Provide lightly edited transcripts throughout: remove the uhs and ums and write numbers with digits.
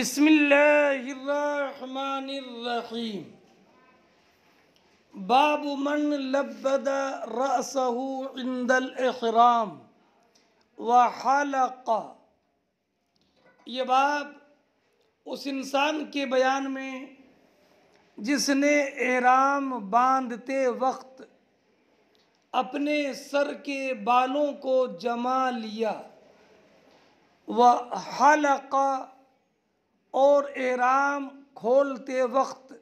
बिस्मिल्लाहिर्रहमानिर्रहीम। बाबु मन लब्बद रअसहु इंदल इहराम व हलक़। ये बाब उस इंसान के बयान में जिसने एहराम बांधते वक्त अपने सर के बालों को जमा लिया, व हलक़ और एहराम खोलते वक्त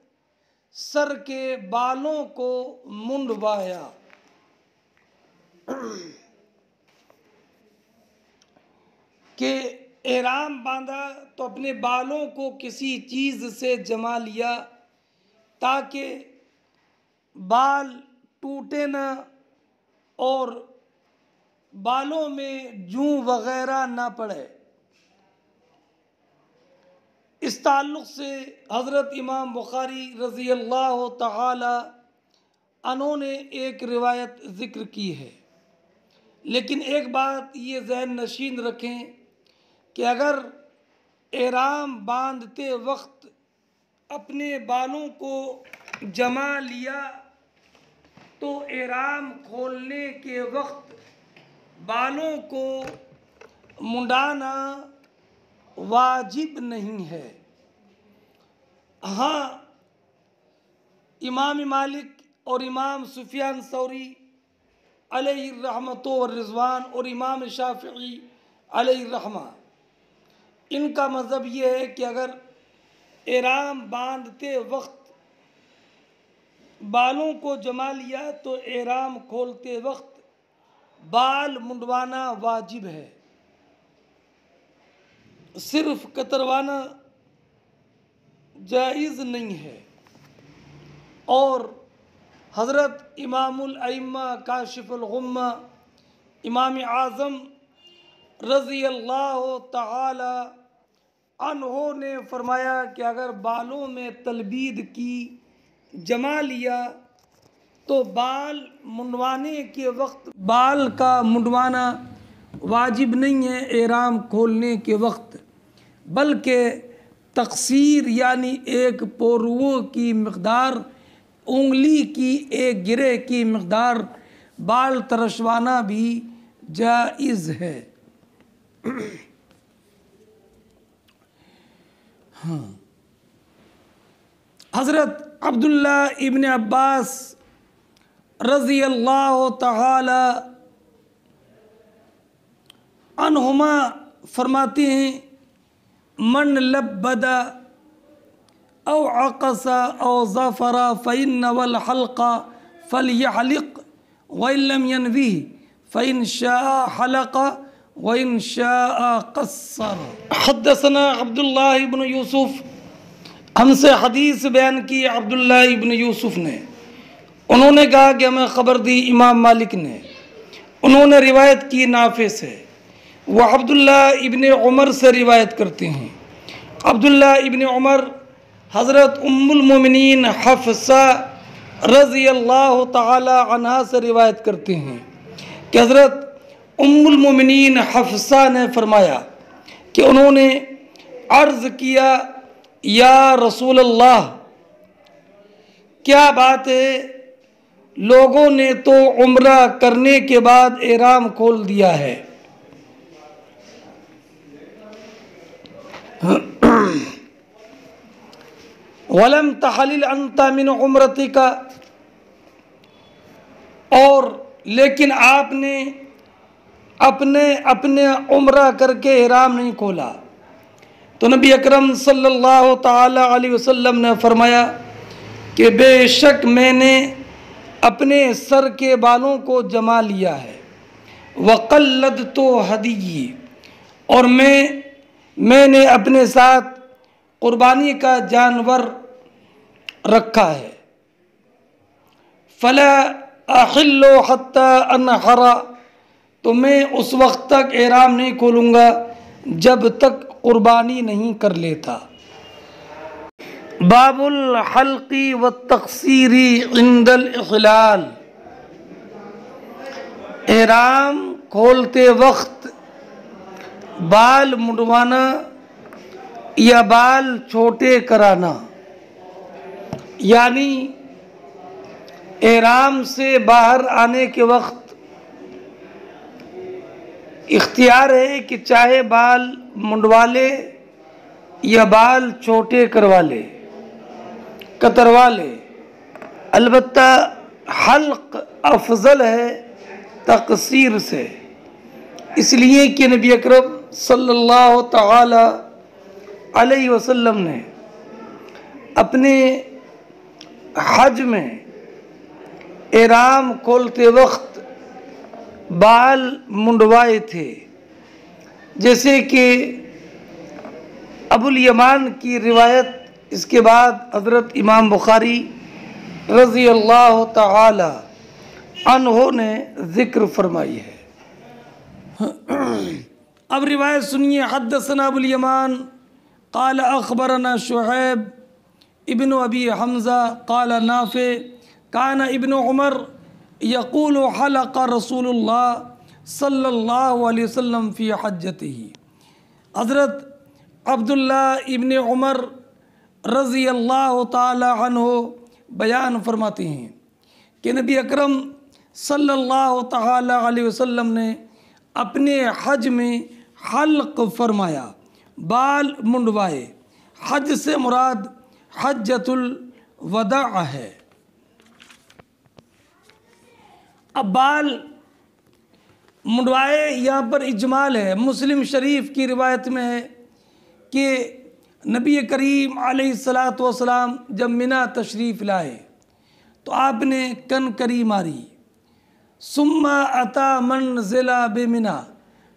सर के बालों को मुंडवाया। कि एहराम बांधा तो अपने बालों को किसी चीज़ से जमा लिया ताकि बाल टूटे न और बालों में जूं वगैरह ना पड़े। इस ताल्लुक़ से हज़रत इमाम बुखारी रज़ी अल्लाह तआला अन्हु ने एक रिवायत ज़िक्र की है। लेकिन एक बात ये ज़हन नशीन रखें कि अगर एहराम बांधते वक्त अपने बालों को जमा लिया तो एहराम खोलने के वक्त बालों को मुंडाना वाजिब नहीं है। हाँ, इमाम मालिक और इमाम सुफियान सौरी अलैहि रहमतो व रिज़वान और इमाम शाफ़िई अलैहि रहमा, इनका मज़हब ये है कि अगर एहराम बांधते वक्त बालों को जमा लिया तो एहराम खोलते वक्त बाल मुंडवाना वाजिब है, सिर्फ कतरवाना जायज़ नहीं है। और हज़रत इमामुल अइम्मा काशिफुल गुम्मा इमाम आज़म रज़ी अल्लाह तआला अन्हो ने फरमाया कि अगर बालों में तलबीद की जमा लिया तो बाल मुंडवाने के वक्त बाल का मुंडवाना वाजिब नहीं है एहराम खोलने के वक्त, बल्कि तक़सीर यानी एक पोरुओं की मक़दार, उंगली की एक गिरे की मक़दार बाल तरशवाना भी जायज़ है। हाँ, हज़रत अब्दुल्ला इब्न अब्बास रज़ी अल्लाह तआला अन्हुमा फरमाते हैं, मन लब्बदा औ अक़सा औ ज़फ़रा फ़इन्न वल हल्क़ा फ़लयहलिक़ व इल्लम यनविह फ़इन शाअ हलक़ व इन शाअ क़स्सर। हद्दसना अब्दुल्लाह इब्न यूसुफ़, हमसे हदीस बयान की अब्दुल्लाह इब्न यूसुफ़ ने। उन्होंने कहा कि हमें ख़बर दी इमाम मालिक ने। उन्होंने रिवायत की नाफ़े से, वह अब्दुल्ला इब्न उमर से रिवायत करते हैं। अब्दुल्ला इब्न उमर हज़रत उम्मुल मोमिनीन हफ़्सा रज़ी अल्लाह तआला अन्हा से रिवायत करते हैं कि हज़रत उम्मुल मोमिनीन हफ़्सा ने फरमाया कि उन्होंने अर्ज़ किया, या रसूल अल्लाह, क्या बात है, लोगों ने तो उम्रा करने के बाद एहराम खोल दिया है, वलम तहलिल अंता मिन उम्रतिका, और लेकिन आपने अपने अपने उम्रा करके एहराम नहीं खोला। तो नबी अकरम सल्लल्लाहु ताला अलैहि वसल्लम ने फरमाया कि बेशक मैंने अपने सर के बालों को जमा लिया है, वक़ल्लद तो हदीयी, और मैंने अपने साथ कुर्बानी का जानवर रखा है, फ़ला अहिल्लु हत्ता अनहरा, तो मैं उस वक्त तक एहराम नहीं खोलूँगा जब तक कुर्बानी नहीं कर लेता। बाबुल हल्क़ी व तक़सीरी इंदल इहलाल। एहराम खोलते वक्त बाल मुंडवाना या बाल छोटे कराना, यानी एहराम से बाहर आने के वक्त इख्तियार है कि चाहे बाल मुंडवा ले या बाल छोटे करवा ले, कतरवा ले। अलबत्ता हल्क अफजल है तकसीर से, इसलिए कि नबी अकरम सल्लल्लाहु तआला अलैहि वसल्लम ने अपने हज में एहराम खोलते वक्त बाल मुंडवाए थे, जैसे कि अबुल यमान की रिवायत। इसके बाद हज़रत इमाम बुखारी रज़ी अल्लाह तआला अन्हो ने ज़िक्र फरमाई है। अब रिवायत सुनिए। हद्दसना अबुल यमान क़ाल अख़बरना शुऐब इब्न अबी हमज़ा क़ाल नाफ़े कान इब्न उमर यक़ूलु हलक़ रसूलुल्लाह सल्लल्लाहु अलैहि वसल्लम फ़ी हज्जतिही। हज़रत अब्दुल्ला इब्न उमर रज़ी अल्लाह ताला अन्हो बयान फरमाते हैं कि नबी अकरम सल्लल्लाहु ताला अलैहि वसल्लम ने अपने हज में हल्क फरमाया, बाल मुंडवाए। हज से मुराद हज्जतुल वदा है। अब बाल मुंडवाए यहाँ पर इजमाल है। मुस्लिम शरीफ की रिवायत में है कि नबी करीम अलैहिस्सलातु वस्सलाम जब मिना तशरीफ़ लाए तो आपने कनकरी मारी। सुम्मा अता मंज़िला बेमिना,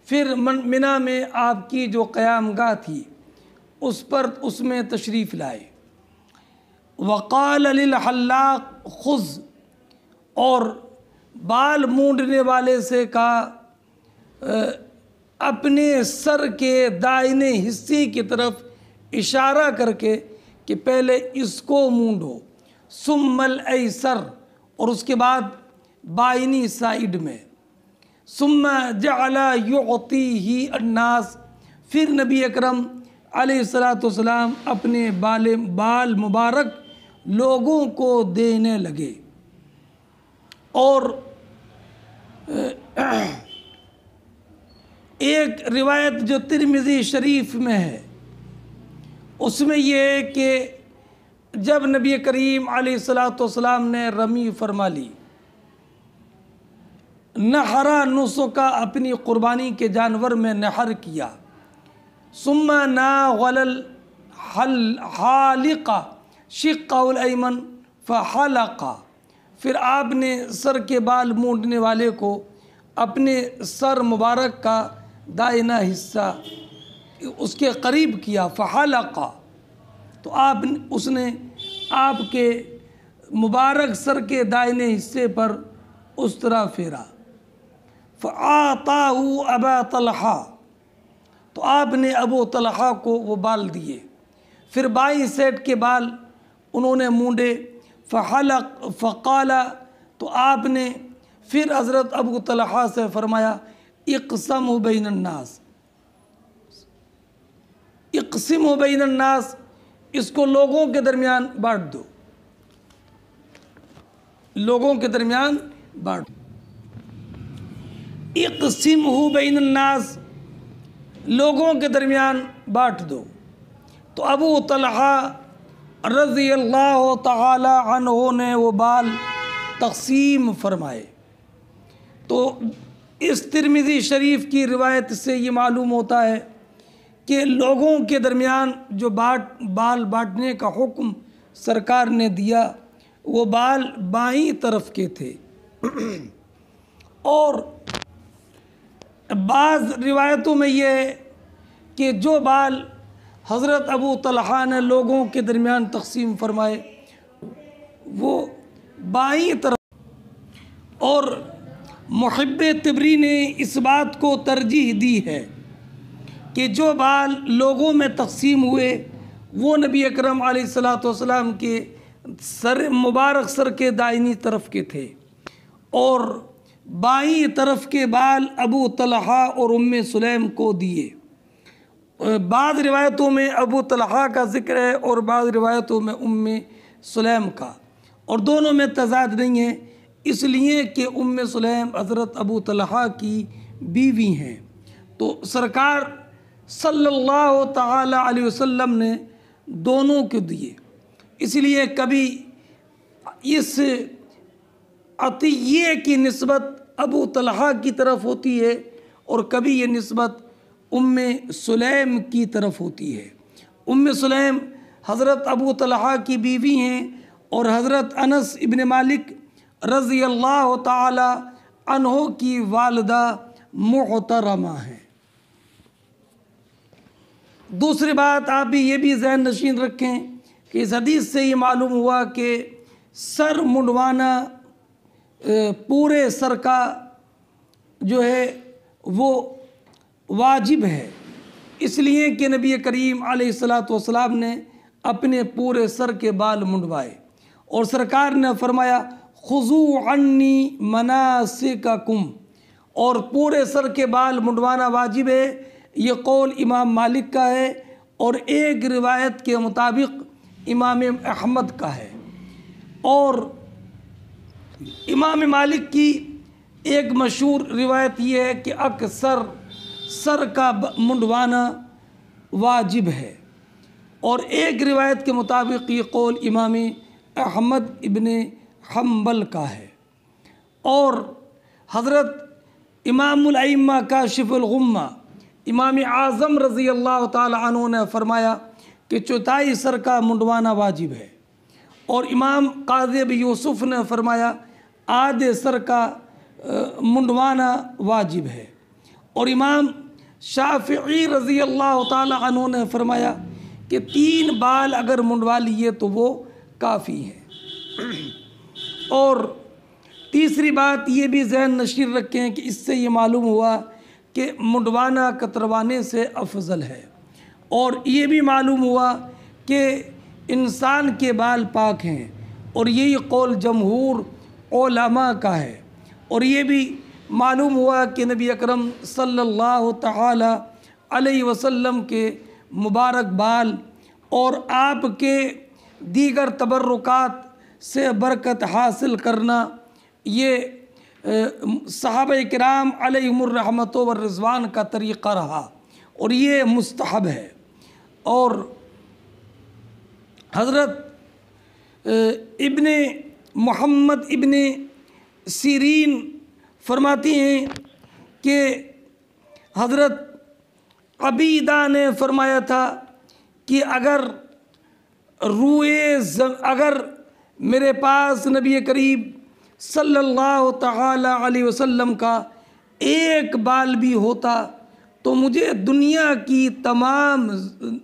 फिर मिना में आपकी जो क़यामगाह थी उस पर उसमें तशरीफ़ लाए। वक़ाल लिल हल्लाक़ खुज़, और बाल मूंडने वाले से कहा अपने सर के दाहिने हिस्से की तरफ इशारा करके कि पहले इसको मूंडो। सुम्मल ऐसर, और उसके बाद बाइनी साइड में। सुम्मा जअला युअतीही अन्नास, फिर नबी अकरम अलैहिस्सलातु वस्सलाम अपने बाल मुबारक लोगों को देने लगे। और एक रिवायत जो तिरमिज़ी शरीफ में है उसमें यह है कि जब नबी करीम अलैहिस्सलातु वस्सलाम ने रमी फरमा ली, नहरा नुसुका, अपनी क़ुरबानी के जानवर में नहर किया। सुम्मा ना गलल हालिका शिक़्क़हुल अयमन फ़हलक़ा, फिर आपने सर के बाल मूंडने वाले को अपने सर मुबारक का दाहिना हिस्सा उसके करीब किया। फ़हलक़ा, तो उसने आपके मुबारक सर के दाहिने हिस्से पर उस तरह फेरा। फ़आताहु अबा तलहा, तो आपने अबू तलहा को वो बाल दिए। फिर बाई सेट के बाल उन्होंने मूंडे। फ़हलक़ फ़क़ाला, तो आपने फिर हज़रत अबू तलहा से फरमाया इक़्समु बैनन्नास, इक़्सिमु बैनन्नास, इसको लोगों के दरमियान बांट दो, लोगों के दरमियान बांट। इक़्सिमहु बैनन्नास, लोगों के दरमियान बांट दो। तो अबू तलहा रज़ी अल्लाह तआला अन्हु ने वो बाल तक़सीम फरमाए। तो इस तिरमिज़ी शरीफ की रिवायत से ये मालूम होता है कि लोगों के दरमियान जो बाल बांटने का हुक्म सरकार ने दिया वो बाल बाईं तरफ के थे। और बाज़ रिवायतों में ये है कि जो बाल हज़रत अबू तलहा ने लोगों के दरमियान तक़सीम फरमाए वो बाईं तरफ। और मुहिब्बे तिबरी ने इस बात को तरजीह दी है कि जो बाल लोगों में तक़सीम हुए वो नबी अकरम अलैहिस्सलातु वस्सलाम के सर मुबारक सर के दाहिनी तरफ के थे, और बाईं तरफ के बाल अबू तलहा और उम्मे सुलैम को दिए। बाद रिवायतों में अबू तलहा का जिक्र है और बाद रिवायतों में उम्मे सुलैम का, और दोनों में तजाद नहीं है, इसलिए कि उम्मे सुलैम हज़रत अबू तलहा की बीवी हैं। तो सरकार सल्लल्लाहु ताला अलैहि वसल्लम ने दोनों को दिए, इसलिए कभी इस अतिये की निस्बत अबू तलहा की तरफ होती है और कभी ये निस्बत उम्मे सुलैम की तरफ होती है। उम्मे सुलैम हज़रत अबू तलहा की बीवी हैं और हज़रत अनस इब्न मालिक रज़ी अल्लाह ताला अन्हो की वालिदा मुहतरमा हैं। दूसरी बात आप भी ये भी ज़हन नशीन रखें कि इस हदीस से ये मालूम हुआ कि सर मुंडवाना पूरे सर का जो है वो वाजिब है, इसलिए कि नबी करीम अलैहिस्सलातु वस्सलाम ने अपने पूरे सर के बाल मुंडवाए और सरकार ने फरमाया खुज़ू अन्नी मनासिकाकुम, और पूरे सर के बाल मुंडवाना वाजिब है। ये कौल इमाम मालिक का है और एक रिवायत के मुताबिक इमाम अहमद का है, और इमाम मालिक की एक मशहूर रिवायत ये है कि अक्सर सर का मुंडवाना वाजिब है, और एक रिवायत के मुताबिक ये कौल इमाम अहमद इब्न हम्बल का है। और हज़रत इमामुल अइम्मा काशिफुल गुम्मा इमाम आज़म रज़ी अल्लाह ताला अन्हु ने फरमाया कि चौथाई सर का मुंडवाना वाजिब है, और इमाम काज़ी अबी यूसुफ ने फरमाया आधे सर का मुंडवाना वाजिब है, और इमाम शाफ़िई रज़ी अल्लाह ताला अन्हु ने फरमाया कि 3 बाल अगर मुंडवा लिए तो वो काफ़ी है। और तीसरी बात ये भी ज़हन नशीर रखें कि इससे ये मालूम हुआ कि मुंडवाना कतरवाने से अफजल है, और ये भी मालूम हुआ कि इंसान के बाल पाक हैं, और यही कौल जमहूर उलमा का है। और ये भी मालूम हुआ कि नबी अकरम सल्लल्लाहु ताला अलैहि वसल्लम के मुबारक बाल और आपके दीगर तबर्रुकात से बरकत हासिल करना ये सहाबा किराम अलैहिमुर रहमतो व रिज़वान का तरीक़ा रहा, और ये मुस्तहब है। और हज़रत इब्ने मोहम्मद इब्ने सीरीन फरमाती हैं कि हज़रत अबीदा ने फरमाया था कि अगर मेरे पास नबी करीम सल्लल्लाहु ताला अलैहि वसल्लम का एक बाल भी होता तो मुझे दुनिया की तमाम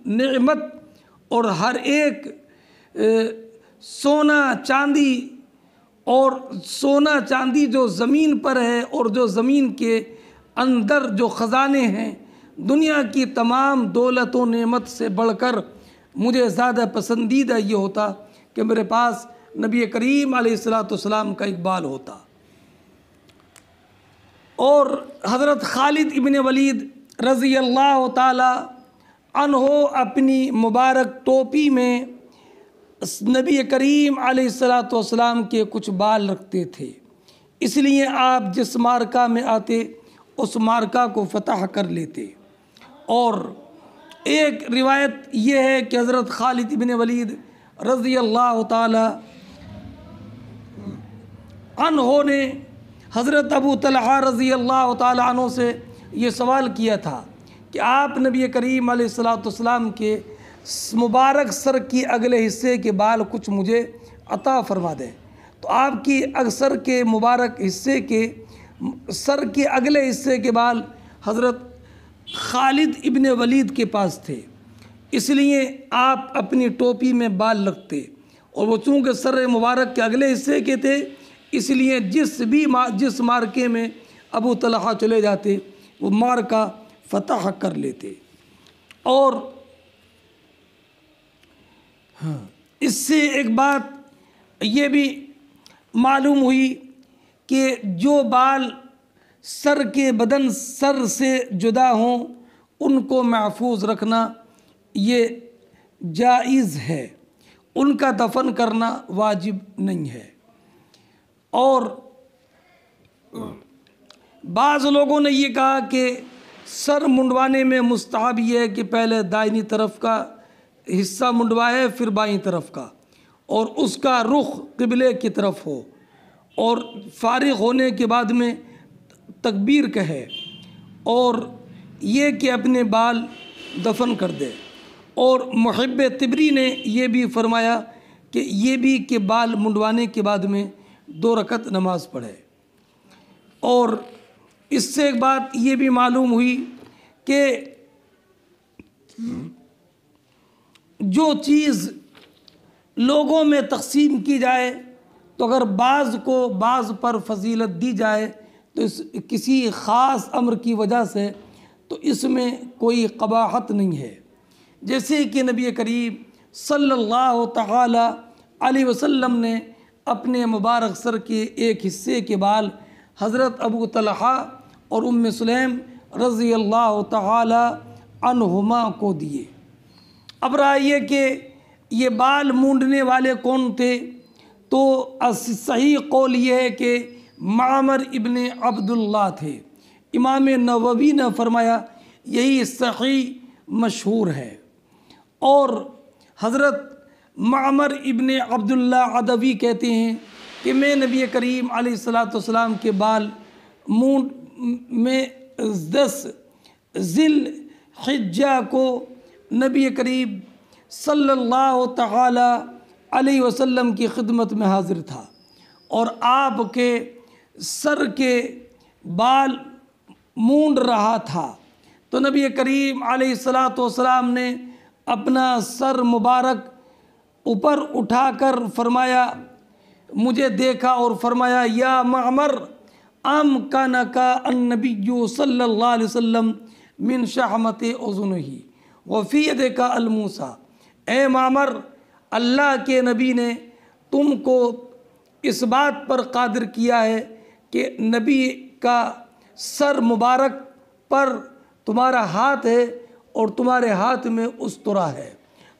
नेमत और हर एक सोना चांदी जो ज़मीन पर है और जो ज़मीन के अंदर जो ख़जाने हैं, दुनिया की तमाम दौलत व नेमत से बढ़कर मुझे ज़्यादा पसंदीदा ये होता कि मेरे पास नबी करीम अलैहिस्सलाम का एक बाल होता। और हज़रत खालिद इब्न वलीद रज़ी अल्लाह ताला अन्हो अपनी मुबारक टोपी में नबी करीम अलैहिस्सलाम के कुछ बाल रखते थे, इसलिए आप जिस मार्का में आते उस मार्का को फतह कर लेते। और एक रिवायत ये है कि हज़रत खालिद इब्न वलीद रज़ी अल्लाह ताला अन्हो ने हज़रत अबू तलहा रज़ी अल्लाह ताला अन्हो से ये सवाल किया था कि आप नबी करीम अलैहिस्सलाम के मुबारक सर की अगले हिस्से के बाल कुछ मुझे अता फरमा दें। तो आपकी अक्सर के मुबारक हिस्से के सर के अगले हिस्से के बाल हज़रत खालिद इब्न वलीद के पास थे, इसलिए आप अपनी टोपी में बाल रखते, और वो चूँकि सर मुबारक के अगले हिस्से के थे इसलिए जिस मार्के में अबू तलहा चले जाते वो मार्का फतह कर लेते। और हाँ, इससे एक बात ये भी मालूम हुई कि जो बाल सर से जुदा हों उनको महफूज रखना ये जायज़ है, उनका दफन करना वाजिब नहीं है। और बाज़ लोगों ने ये कहा कि सर मुंडवाने में मुस्तहब ये है कि पहले दाहिनी तरफ का हिस्सा मुंडवाए फिर बाईं तरफ का, और उसका रुख क़िबले की तरफ हो, और फारिग होने के बाद में तकबीर कहे, और ये कि अपने बाल दफन कर दे। और मुहिब तिबरी ने यह भी फरमाया कि ये भी कि बाल मुंडवाने के बाद में 2 रकत नमाज पढ़े। और इससे एक बात ये भी मालूम हुई कि जो चीज़ लोगों में तकसीम की जाए तो अगर बाज़ को बाज़ पर फजीलत दी जाए तो इस किसी ख़ास अम्र की वजह से तो इसमें कोई क़बाहत नहीं है। जैसे कि नबी करीम सल्लल्लाहु तआला अलैहि वसल्लम ने अपने मुबारक सर के एक हिस्से के बाल हज़रत अबू तलहा और उम्मे सुलैम रज़ी अल्लाह तआला अन्हुमा को दिए। अब रहा ये कि ये बाल मूंडने वाले कौन थे, तो सही कौल ये है कि मामर इब्ने अब्दुल्लाह थे। इमाम नववी ने फरमाया यही सही मशहूर है। और हज़रत मामर इब्ने अब्दुल्लाह अदवी कहते हैं कि मैं नबी करीम अलैहिस्सलाम के बाल मूंड में 10 ज़िल-हिज्जा को नबी करीम सल्लल्लाहु तआला अलैहि वसल्लम की खिदमत में हाज़िर था और आपके सर के बाल मूंड रहा था। तो नबी करीम अलैहिस्सलाम ने अपना सर मुबारक ऊपर उठाकर फरमाया, मुझे देखा और फरमाया या मामर अम कानका अन्नबिय्यु सल्लल्लाहु अलैहि वसल्लम मिन शहमत उज़ुनिही व फी यदिका अलमूसा। ए मामर, अल्लाह के नबी ने तुमको इस बात पर कादिर किया है कि नबी का सर मुबारक पर तुम्हारा हाथ है और तुम्हारे हाथ में उस्तरा है।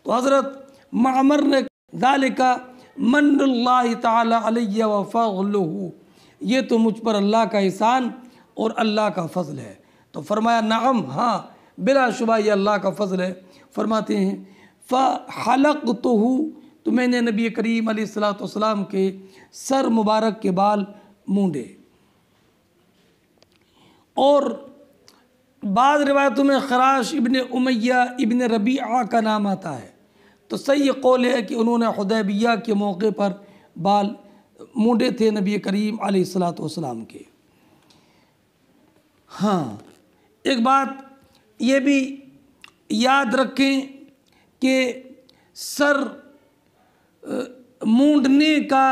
तो हज़रत मामर ने ज़ालिका मन्नुल्लाहि तआला अलैया व फ़ज़लुहु, ये तो मुझ पर अल्लाह का एहसान और अल्लाह का फ़ज़ल है। तो फरमाया नाम, हाँ बिलाशुबा ये अल्लाह का फ़ज़ल है। फरमाते हैं फ़हलक़तुहु, तो मैंने नबी करीम अलैहिस्सलाम के सर मुबारक के बाल मूंडे। और बाद रिवायतों में खराश इब्ने उमैया इब्ने रबीआ का नाम आता है। तो सही कौल है कि उन्होंने हुदैबिया के मौके पर बाल मूंडे थे नबी करीम अलैहिस्सलाम के। हाँ, एक बात ये भी याद रखें कि सर मूंडने का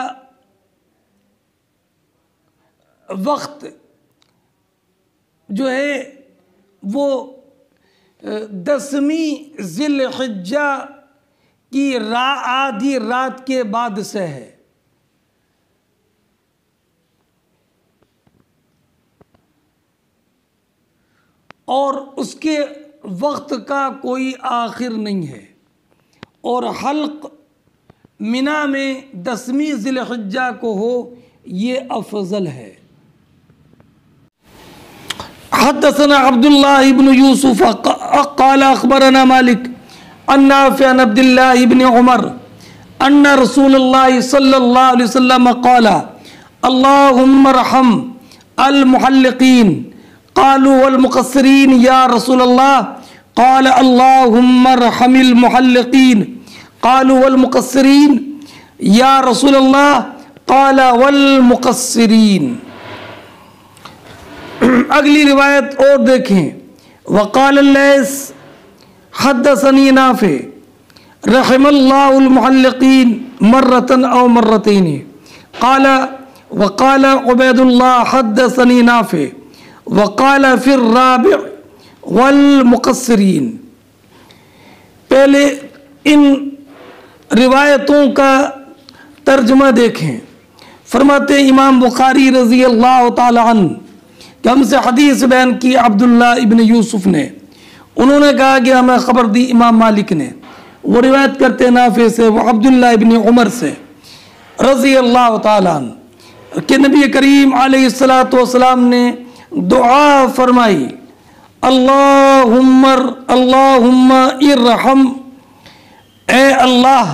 वक्त जो है वो 10वीं ज़िल-हिज्जा की आधी रात के बाद से है। और उसके वक्त का कोई आखिर नहीं है। और हल्क मिना में 10वीं ज़िल-हिज्जा को हो ये अफजल है। हद्दसना अब्दुल्लाह इब्न यूसुफ क़ाल अख़बरना मालिक अन नाफ़ि अन अब्दुल्लाह इब्न उमर अन्न रसूलुल्लाह सल्लल्लाहु अलैहि वसल्लम क़ाल अल्लाहुम्मा रहम अल मुहल्लिक़ीन क़ालू वल मुक़स्सिरीन या रसूलल्लाह क़ाल अल्लाहुम्मा रहमिल मुहल्लिक़ीन क़ालू वल मुक़स्सिरीन या रसूलल्लाह क़ाल वल मुक़स्सिरीन। अगली रिवायत और देखें, वक़ाल लैस हद्दसनी नाफ़ि रहमल्लाहुल मुहल्लिक़ीन मर्रतन औ मर्रतैन क़ाल वक़ाल उबैदुल्लाह हद्दसनी नाफ़ि वक़ाल फिर राबि वल मुक़स्सिरीन। पहले इन रिवायतों का तर्जमा देखें। फरमाते इमाम बुखारी रज़ी अल्लाह तआला अन्हु कि हमसे हदीस बयान की अब्दुल्लाह इब्न यूसुफ ने, उन्होंने कहा कि हमें ख़बर दी इमाम मालिक ने, वो रिवायत करते हैं नाफे से, वो अब्दुल्लाह इब्न उमर से रज़ी अल्लाह ताला अन्हु कि नबी करीम अलैहिस्सलातु वस्सलाम ने दुआ फरमाई, अल्लाहुम्मा इरहम, ए अल्लाह,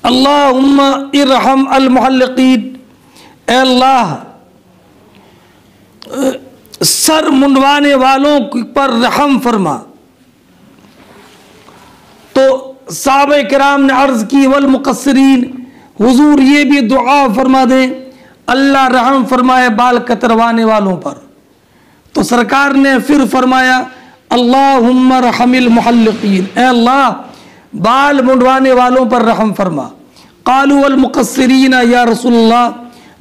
अल्लाहुम्मा इरहम अल मुहल्लिकीन, ए अल्लाह सर मुंडवाने वालों पर रहम फरमा। तो साहबे किराम ने अर्ज की, वल मुकस्सिरीन, हुजूर ये भी दुआ फरमा दें, अल्लाह रहम फरमाए बाल कतरवाने वालों पर। तो सरकार ने फिर फरमाया, अल्लाहुम्मा रहमिल मुहल्लिकीन, ए अल्लाह बाल मुंडवाने वालों पर रहम फरमा। कालू वल मुकस्सिरीन या रसूलल्लाह,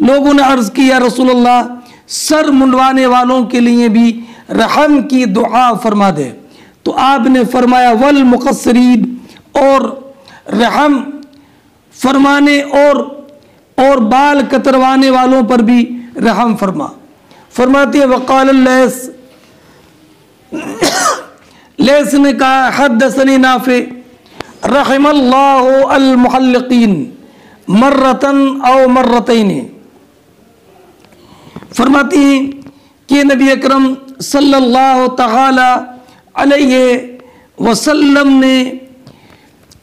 लोगों ने अर्ज की, या रसूलल्लाह सर मुंडवाने वालों के लिए भी रहम की दुआ फरमा दे। तो आपने फरमाया, वल मुकस्सिरीन, और रहम फरमाने और बाल कतरवाने वालों पर भी रहम फरमा। फरमाते वक़ाल लैस ने कहा, हद्दसनी नाफे रहमल्लाहु अल मुहल्लिकीन मर्रतन औ मर्रतैन। फरमाती हैं कि नबी अकरम सल्लल्लाहु तआला अलैहि वसल्लम ने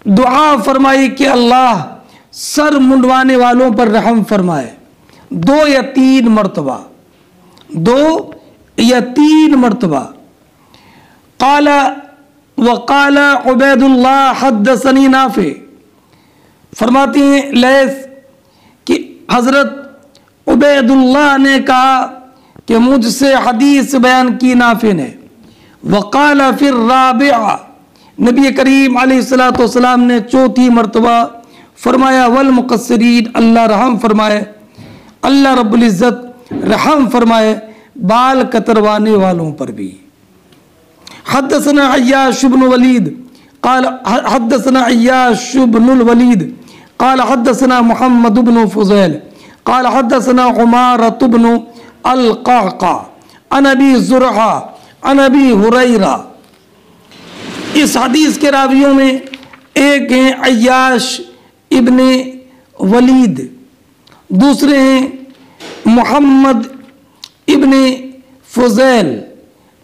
दुआ फरमाई कि अल्लाह सर मुंडवाने वालों पर रहम फरमाए, 2 या 3 मरतबा, 2 या 3 मरतबा। काला वकाला उबैदुल्लाह हद्दसनी नाफे, फरमाती हैं लैस कि हज़रत उबैदुल्लाह ने कहा कि मुझसे हदीस बयान की नाफे ने। वकाला फिर राबिआ, नबी करीम अलैहिस्सलातु वस्सलाम ने 4थी मरतबा फरमाया, वल मुकस्सिरीन, अल्लाह रहम फरमाए, अल्लाह रब्बुल इज़्ज़त रहम फरमाए बाल कतरवाने वालों पर भी। हद्दसना अय्याश इब्न वलीद क़ाल हद्दसना अय्याश इब्नुल वलीद क़ाल हद्दसना मुहम्मद इब्न फुज़ैल क़ाल हद्दसना उमारत इब्न अल-क़अक़ा अन अबी ज़ुरआ अन अबी हुरैरा। इस हदीस के रावियों में एक हैं अय्याश इब्न वलीद, दूसरे हैं मुहम्मद इब्न फुज़ैल,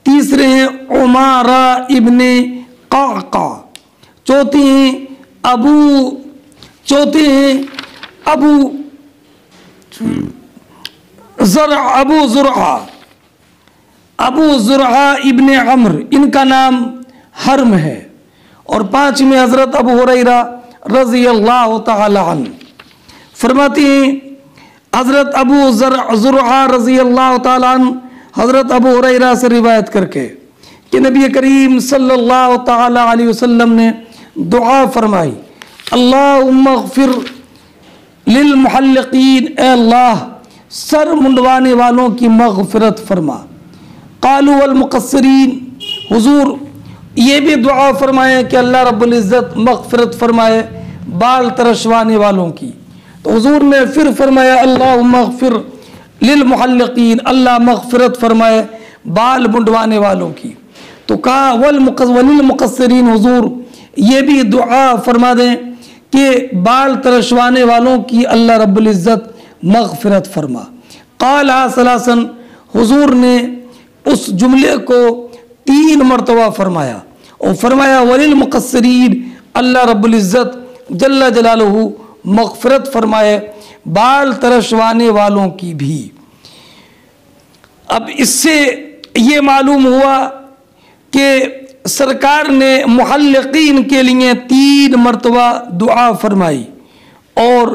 तीसरे हैं उमारा इब्न क़अक़ा, चौथे हैं अबू ज़ुरआ इब्न अम्र, इनका नाम हर्म है। और 5 में हज़रत अबू हुरैरा रज़ी अल्लाह तआला अन्हु। फरमाती हैं हज़रत अबू ज़ुरआ रज़ी अल्लाह तआला अन्हु हज़रत अबू हुरैरा से रिवायत करके कि नबी करीम सल्लल्लाहु तआला अलैहि वसल्लम ने दुआ फरमाई, अल्लाहुम्मा अग़फ़िर लिल मुहल्लिकीन, ए अल्लाह सर मुंडवाने वालों की मग़फ़िरत फरमा। क़ालू वल मुक़स्सिरीन, हुज़ूर ये भी दुआ फरमाए कि अल्लाह रब्बुल इज़्ज़त मग़फ़िरत फरमाए बाल तरशवाने वालों की। तो हुज़ूर ने फिर फरमाया, अल्लाहुम्मा अग़फ़िर लिल मुहल्लिकीन, अल्लाह मग़फ़िरत फरमाए बाल मुंडवाने वालों की। तो कहा वलिल मुक़स्सिरीन, हुज़ूर ये भी दुआ फरमा दें कि बाल तरशवाने वालों की अल्लाह रब्बुल इज़्ज़त मग़फ़िरत फरमा। क़ाला सलासन, हुज़ूर ने उस जुमले को 3 मरतबा फरमाया और फरमाया वलिल मुक़स्सिरीन, अल्लाह रब्बुल इज़्ज़त जल्ला जलालुहु मग़फ़िरत फरमाए बाल तरशवाने वालों की भी। अब इससे ये मालूम हुआ कि सरकार ने मुहल्लिकीन के लिए 3 मरतबा दुआ फरमाई और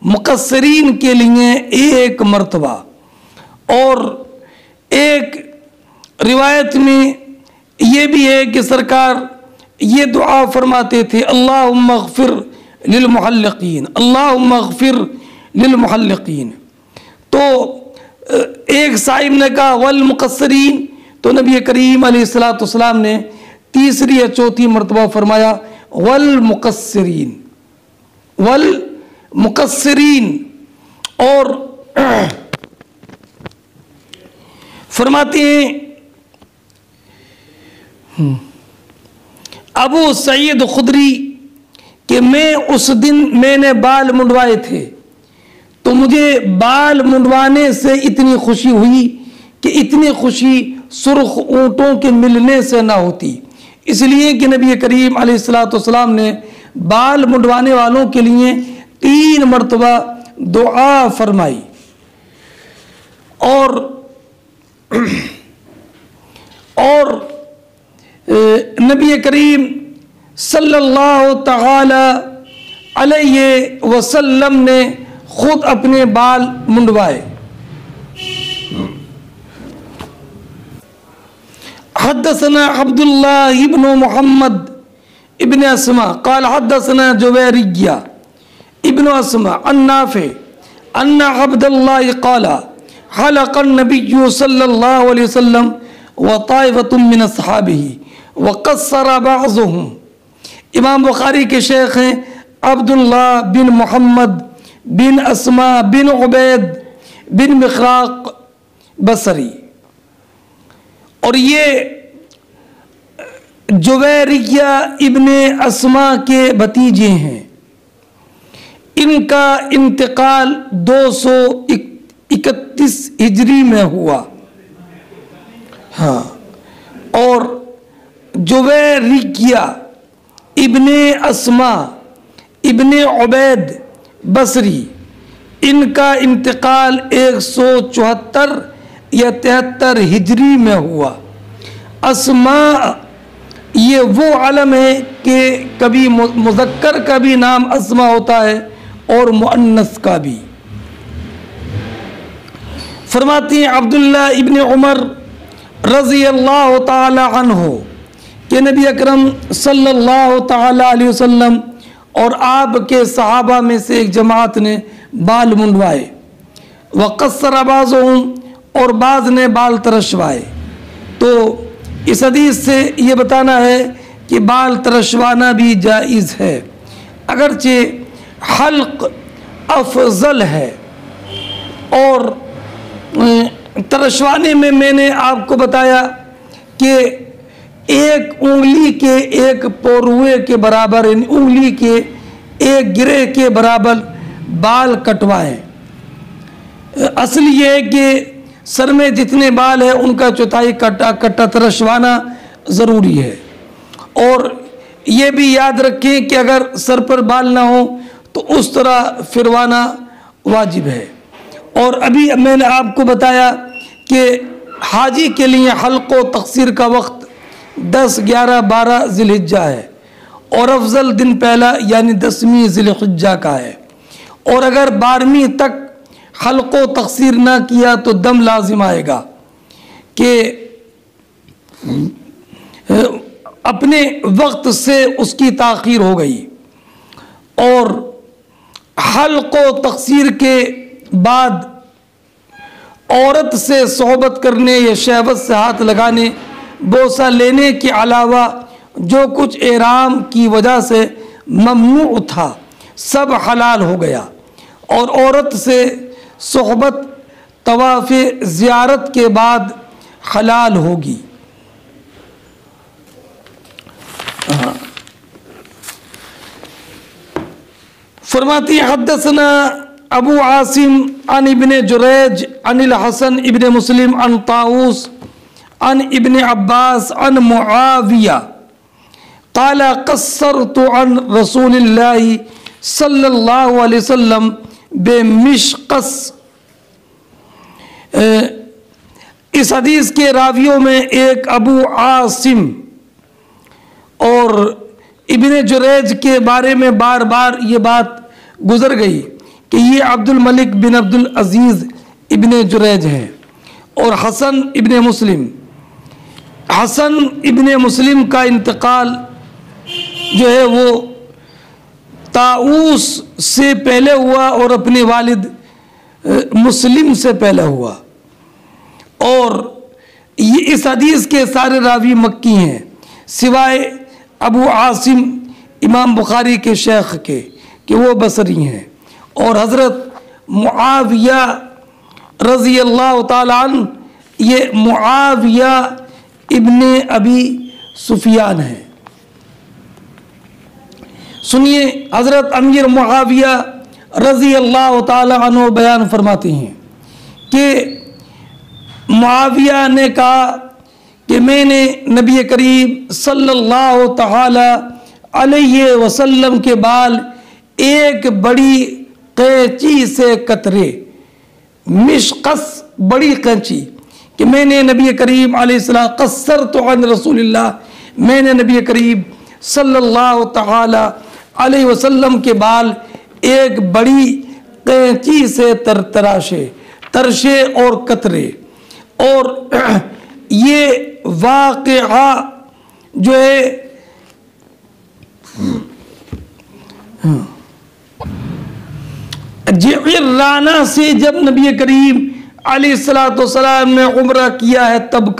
मुक़स्सिरीन के लिए 1 मरतबा। और एक रिवायत में ये भी है कि सरकार ये दुआ फरमाते थे, अल्लाहुम्मा अग़फ़िर लिल मुहल्लिकीन, अल्लाहुम्मा अग़फ़िर लिल मुहल्लिकीन। तो एक साहिब ने कहा वल मुक़स्सिरीन, तो नबी करीम अलैहिस्सलातु वस्सलाम ने 3री या 4थी मरतबा फरमाया वल मुक़स्सिरीन, वल मुक़स्सिरीन। और फरमाते हैं अबू सईद खुदरी कि मैं उस दिन मैंने बाल मुंडवाए थे तो मुझे बाल मुंडवाने से इतनी खुशी हुई कि इतनी खुशी सुर्ख ऊँटों के मिलने से ना होती, इसलिए कि नबी करीम अलैहिस्सलाम ने बाल मुंडवाने वालों के लिए 3 मरतबा दुआ फरमाई। और नबी करीम सल्लल्लाहु तआला अलैहि वसल्लम ने खुद अपने बाल मुंडवाए। हद्दसना अब्दुल्लाह इब्न मुहम्मद इब्न अस्मा क़ाल हद्दसना जुवैरिय्या इब्न अस्मा अन नाफ़ि अन्ना अब्दुल्लाह क़ाल हलक़ नबिय्यु सल्लल्लाहु अलैहि वसल्लम व ताइफ़तुम मिन अस्हाबिही व क़स्सर बअज़ुहुम। इमाम बुखारी के शेख हैं अब्दुल्लाह बिन मोहम्मद बिन अस्मा बिन उबैद बिन मिख़राक़ बसरी, और ये जुवैरिया इब्ने अस्मा के भतीजे हैं। इनका इंतकाल 231 हिजरी में हुआ। हाँ, और जुवैरिया इब्ने अस्मा इब्ने उबैद बसरी, इनका इंतकाल 174 या 73 हिजरी में हुआ। अस्मा ये वो आलम है कि कभी मुज़क्कर का भी नाम अस्मा होता है और मुअन्नस का भी। फरमाती हैं अब्दुल्लाह इब्न उमर रज़ी अल्लाह ताला अन्हु कि नबी अकरम सल्लल्लाहु ताला अलैहि वसल्लम और आपके सहाबा में से एक जमात ने बाल मुंडवाए। वक़स्सर बाज़ुहुम, और बाज़ ने बाल तरशवाए। तो इस हदीस से ये बताना है कि बाल तरशवाना भी जायज़ है, अगरचे हल्क अफजल है। और तरशवाने में मैंने आपको बताया कि एक उंगली के एक पोरुए के बराबर, इन उंगली के एक गिरे के बराबर बाल कटवाएं। असल ये है कि सर में जितने बाल है उनका चौथाई कट्टा तरशवाना ज़रूरी है। और ये भी याद रखें कि अगर सर पर बाल ना हो तो उस तरह फिरवाना वाजिब है। और अभी मैंने आपको बताया कि हाजी के लिए हल्क़ व तक़सीर का वक्त 10, 11, 12 ज़िलहिज्जा है और अफजल दिन पहला यानी 10वीं ज़िलहिज्जा का है। और अगर 12वीं तक हल्क़ व तक़सीर ना किया तो दम लाजिम आएगा कि अपने वक्त से उसकी ताख़ीर हो गई। और हल्क़ व तक़सीर के बाद औरत से सोहबत करने या शहवत से हाथ लगाने, बोसा लेने के अलावा जो कुछ एहराम की वजह से ममनू था सब हलाल हो गया। और औरत से सोहबत तवाफ़ ज़ियारत के बाद हलाल होगी। फरमाती हद्दसना अबू आसिम अन इब्ने जुरैज अनिल हसन इब्ने मुस्लिम अन ताऊस अन इब्ने अब्बास अन मुआविया क़ाला क़स्सरतु अन रसूलिल्लाहि सल्लल्लाहु अलैहि वसल्लम बेमिशक़स। इस हदीस के रावियों में एक अबू आसिम और इब्ने जुरैज के बारे में बार बार ये बात गुज़र गई कि ये अब्दुल मलिक बिन अब्दुल अज़ीज़ इब्ने जुरैज हैं। और हसन इब्ने मुस्लिम, हसन इब्ने मुस्लिम का इंतकाल जो है वो ताऊस से पहले हुआ और अपने वालिद मुस्लिम से पहले हुआ। और ये इस हदीस के सारे रावी मक्की हैं सिवाय अबू आसिम इमाम बुखारी के शेख के कि वो बसरी हैं। और हज़रत मुआविया रज़ी अल्लाह ताला अन्हु, ये मुआविया इब्ने अबी सुफियान है। सुनिए, हज़रत अमीर मुआविया रज़ी अल्लाह ताला अन्हु बयान फरमाते हैं कि मुआविया ने कहा कि मैंने नबी करीम सल्लल्लाहु ताला अलैहि वसल्लम के बाल एक बड़ी कैंची से कतरे, मिशकस बड़ी कैंची, कि मैंने नबी करीम अलैहिस्सलाम क़स्सरतु अन रसूलिल्लाह, मैंने नबी करीम सल्लल्लाहु ताला अलैहि वसल्लम के बाल एक बड़ी कैंची से तरशे और कतरे। और ये वाक़या जो है जिअराना से जब नबी करीम अलैहिस्सलाम ने उम्रा किया है तब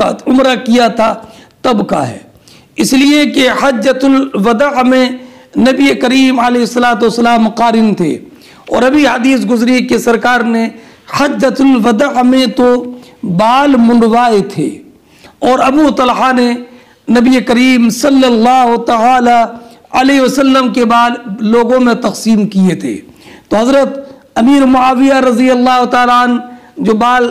का है। इसलिए कि हज्जतुल वदा में नबी करीम अलैहिस्सलाम कारिन थे। और अभी हदीस गुजरी कि सरकार ने हज्जतुल वदा में तो बाल मुंडवाए थे और अबू तलहा ने नबी करीम सल्लल्लाहु ताला अलैहि वसल्लम के बाल लोगों में तकसीम किए थे। तो हज़रत अमीर मुआविया रज़ी अल्लाह ताला अन्हु जो बाल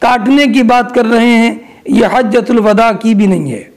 काटने की बात कर रहे हैं, ये हज्जतुल वदा की भी नहीं है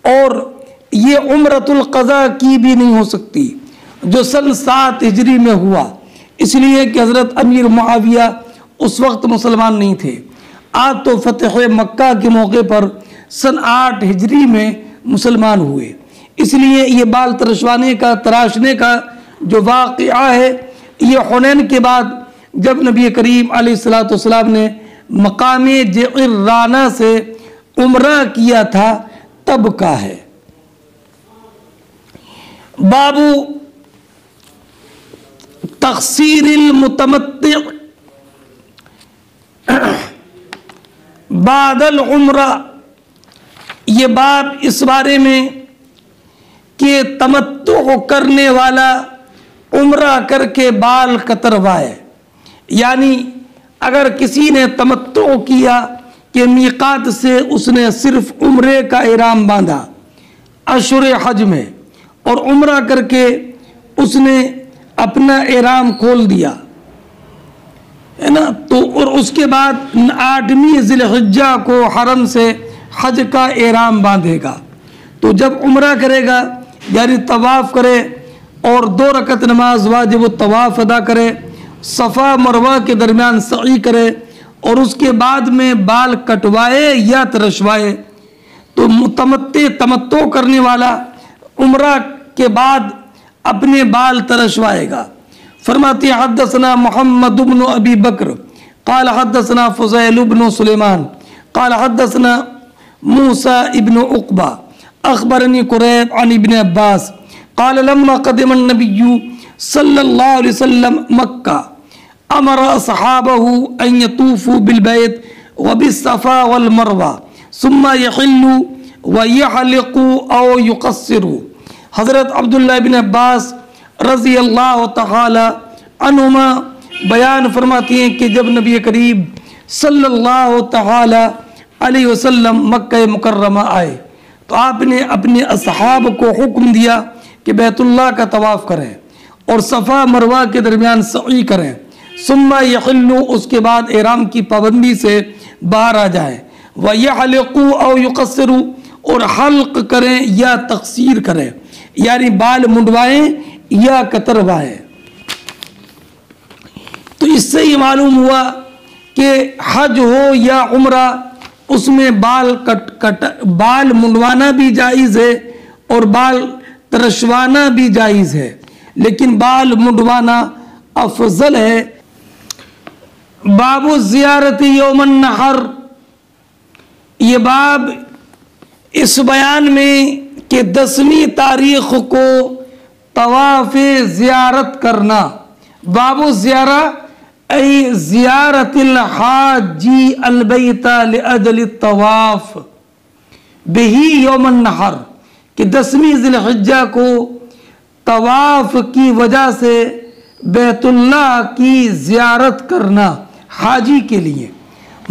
और ये उम्रतुल क़ज़ा की भी नहीं हो सकती जो सन 7 हिजरी में हुआ, इसलिए कि हज़रत अमीर मुआविया उस वक्त मुसलमान नहीं थे। आज तो फ़तह मक्का के मौके पर सन 8 हिजरी में मुसलमान हुए, इसलिए ये बाल तराशने का जो वाक़या है, ये हुनैन के बाद जब नबी करीम अलैहिस्सलाम ने मकामे जिअराना से उम्रा किया था तब का है। बाबू तक़सीरिल मुतमत्ति बादल उम्रा, ये बाब इस बारे में कि तमत्तु करने वाला उम्रा करके बाल कतरवाए, यानी अगर किसी ने तमत्तु किया कि मीक़ात से उसने सिर्फ उम्रे का इहराम बांधा अशुर हज में और उम्रा करके उसने अपना इहराम खोल दिया, है ना, तो और उसके बाद 8वीं ज़िलहिज्जा को हरम से हज का इहराम बांधेगा। तो जब उम्रा करेगा यानी तवाफ़ करे और 2 रकत नमाज वाजिब तवाफ़ अदा करे, सफ़ा मरवा के दरमियान सई करे और उसके बाद में बाल कटवाए या तरशवाए, तो तमत्तो करने वाला उम्रा के बाद अपने बाल तरशवाएगा। फरमाती हद्दसना मोहम्मद इब्न अबी बकर क़ाल हद्दसना फ़ुज़ैल इब्न सुलेमान क़ाल हद्दसना मूसा इब्न उक़बा अख़बरनी कुरैब अन इब्न अब्बास क़ाल लम्मा क़दिम नबिय्यु सल्लल्लाहु अलैहि वसल्लम मक्का अमर असहाबहु अन यतूफ़ू बिल बैत व बिस्सफ़ा वल मरवा सुम्मा यहिल्लू व यहलिक़ू औ युक़स्सिरू। हज़रत अब्दुल्लाह बिन अब्बास रज़ी अल्लाह तआला अन्हुमा बयान फरमाती हैं कि जब नबी करीम सल्लल्लाहु तआला अलैहि वसल्लम मक्का मुकर्रमा आए तो आपने अपने असहाब को हुक्म दिया कि बैतुल्लाह का तवाफ़ करें और सफ़ा मरवा के दरमियान सई करें, सुम्मा यहिल्लू, उसके बाद इहराम की पाबंदी से बाहर आ जाएं, व यहलिक़ू औ युक़स्सिरू, और हल्क करें या तक़सीर करें, यानी बाल मुंडवाएं या कतरवाएं। तो इससे ही मालूम हुआ कि हज हो या उम्रा उसमें बाल मुंडवाना भी जायज़ है और बाल तरशवाना भी जायज़ है, लेकिन बाल मुंडवाना अफजल है। बाबु ज़ियारती यौमन नहर, ये बाब इस बयान में कि 10वीं तारीख को तवाफ़ ज़ियारत करना, बाबु ज़ियारा ऐ ज़ियारतिल हाजी अलबैता लिअजल तवाफ़ बिही यौमन नहर, कि 10वीं ज़िलहिज्जा को तवाफ़ की वजह से बैतुल्लाह की ज़ियारत करना हाजी के लिए,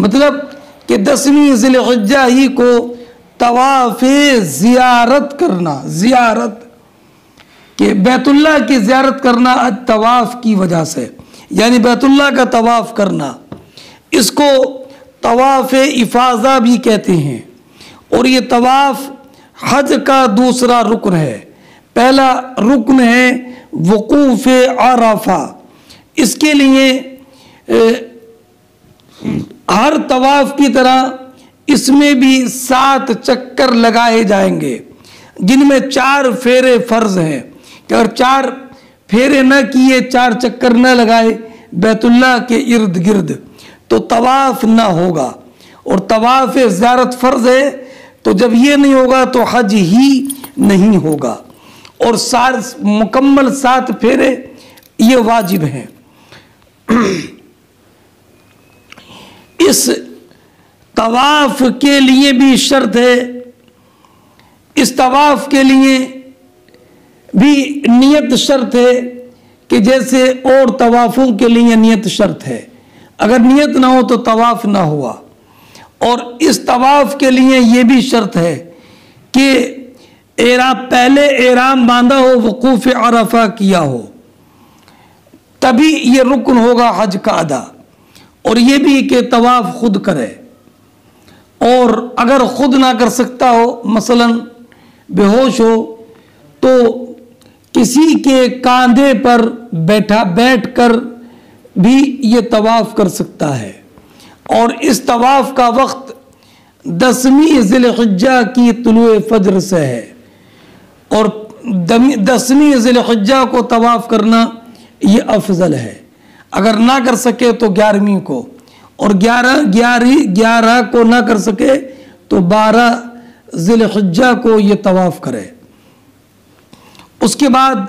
मतलब कि 10वीं ज़िलहिज्जा ही को तवाफ़ ज़ियारत करना, ज़ियारत के बैतुल्लाह की ज़ियारत करना तवाफ़ की वजह से, यानी बैतुल्लाह का तवाफ़ करना, इसको तवाफ़ इफ़ाज़ा भी कहते हैं। और ये तवाफ़ हज का दूसरा रुकन है। पहला रुकन है वक़ूफ़ अरफ़ा। इसके लिए हर तवाफ़ की तरह इसमें भी 7 चक्कर लगाए जाएंगे, जिनमें 4 फेरे फ़र्ज़ हैं कि अगर 4 फेरे न किए, 4 चक्कर न लगाए बैतुल्लाह के इर्द गिर्द, तो तवाफ़ ना होगा। और तवाफ़ ज़ियारत फ़र्ज़ है, तो जब ये नहीं होगा तो हज ही नहीं होगा। और मुकम्मल 7 फेरे ये वाजिब हैं। इस तवाफ़ के लिए भी शर्त है, इस तवाफ़ के लिए भी नियत शर्त है कि जैसे और तवाफ़ों के लिए नियत शर्त है। अगर नियत ना हो तो तवाफ़ ना हुआ। और इस तवाफ़ के लिए ये भी शर्त है कि पहले एहराम बांधा हो, वक़ूफ़ अरफ़ा किया हो, तभी ये रुकन होगा हज का अदा। और ये भी कि तवाफ़ खुद करे। और अगर खुद ना कर सकता हो, मसलन बेहोश हो, तो किसी के कांधे पर बैठकर भी ये तवाफ़ कर सकता है। और इस तवाफ़ का वक्त 10वीं ज़िलहिज्जा की तुलुए फज्र से है। और 10वीं ज़िलहिज्जा को तवाफ़ करना ये अफजल है। अगर ना कर सके तो 11वीं को, और 11 को ना कर सके तो 12 ज़िलहिज्जा को ये तवाफ़ करे। उसके बाद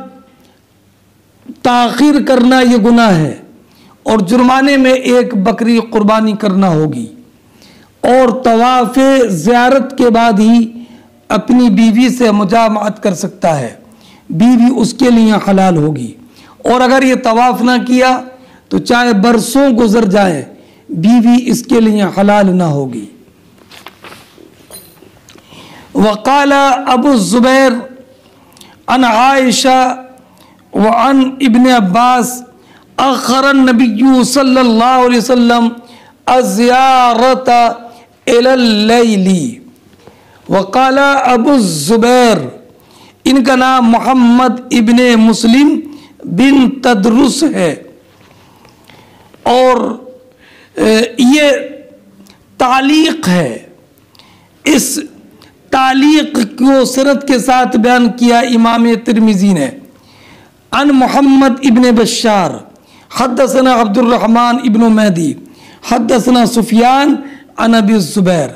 ताख़ीर करना ये गुनाह है, और जुर्माने में 1 बकरी कुर्बानी करना होगी। और तवाफ़ ज़ियारत के बाद ही अपनी बीवी से मुजामअत कर सकता है, बीवी उसके लिए हलाल होगी। और अगर ये तवाफ़ ना किया तो चाहे बरसों गुजर जाए, बीवी इसके लिए हलाल ना होगी। वक़ाला अबू ज़ुबैर अन आयशा व अन इब्न अब्बास अख़रन नबिय्यु सल्लल्लाहु अलैहि वसल्लम अज़ियारत इलल लैली। वक़ाला अबू ज़ुबैर, इनका नाम मोहम्मद इब्ने मुस्लिम बिन तदरुस है। और ये तालीक़ है। इस तालीक़ को सनद के साथ बयान किया इमाम तिरमिज़ी ने। अन मोहम्मद इब्ने बशार हद्दसना अब्दुर्रहमान इब्न महदी हद्दसना सुफियान अन अबी ज़ुबैर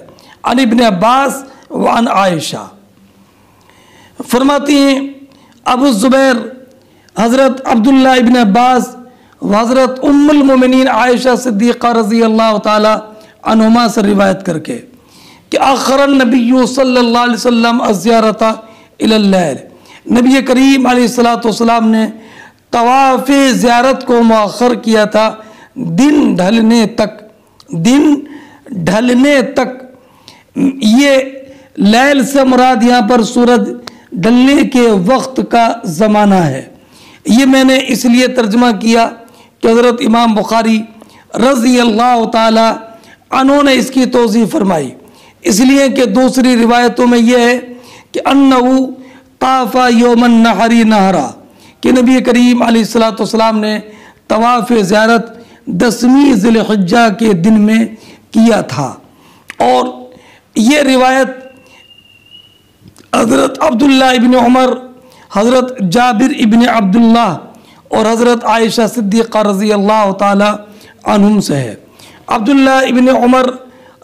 अन इब्न अब्बास व अन आयशा। फरमाती हैं अबू ज़ुबैर हज़रत अब्दुल्ला इब्न अब्बास व हज़रत उम्मुल मोमिनीन आयशा सिद्दीक़ा रज़ी अल्लाह ताला अन्हुमा से रिवायत करके कि आखरन नबिय्यु सल्लल्लाहु अलैहि वसल्लम अज़ियारत इलल लैल, नबी करीम अलैहिस्सलातु वस्सलाम ने तवाफ़ ज़ियारत को मुअख़्ख़र किया था दिन ढलने तक। दिन ढलने तक, ये लैल से मुराद यहाँ पर सूरज ढलने के वक्त का ज़माना है। ये मैंने इसलिए तर्जमा किया कि हज़रत इमाम बुखारी रज़ी अल्लाह ताला अन्हों ने इसकी तौज़ीह फरमाई, इसलिए कि दूसरी रिवायतों में यह है कि अन्नहु ताफ़ा यौमन नहरी नहरा, कि नबी करीम अलैहिस्सलातु वस्सलाम ने तवाफ़ ज़ियारत 10वीं ज़िलहिज्जा के दिन में किया था। और ये रिवायत हज़रत अब्दुल्ला इब्न उमर, हज़रत जाबिर इब्न अब्दुल्लाह और हज़रत आयशा सिद्दीक़ा रज़ी अल्लाह ताला अन्हुम से है। अब्दुल्ला इब्न उमर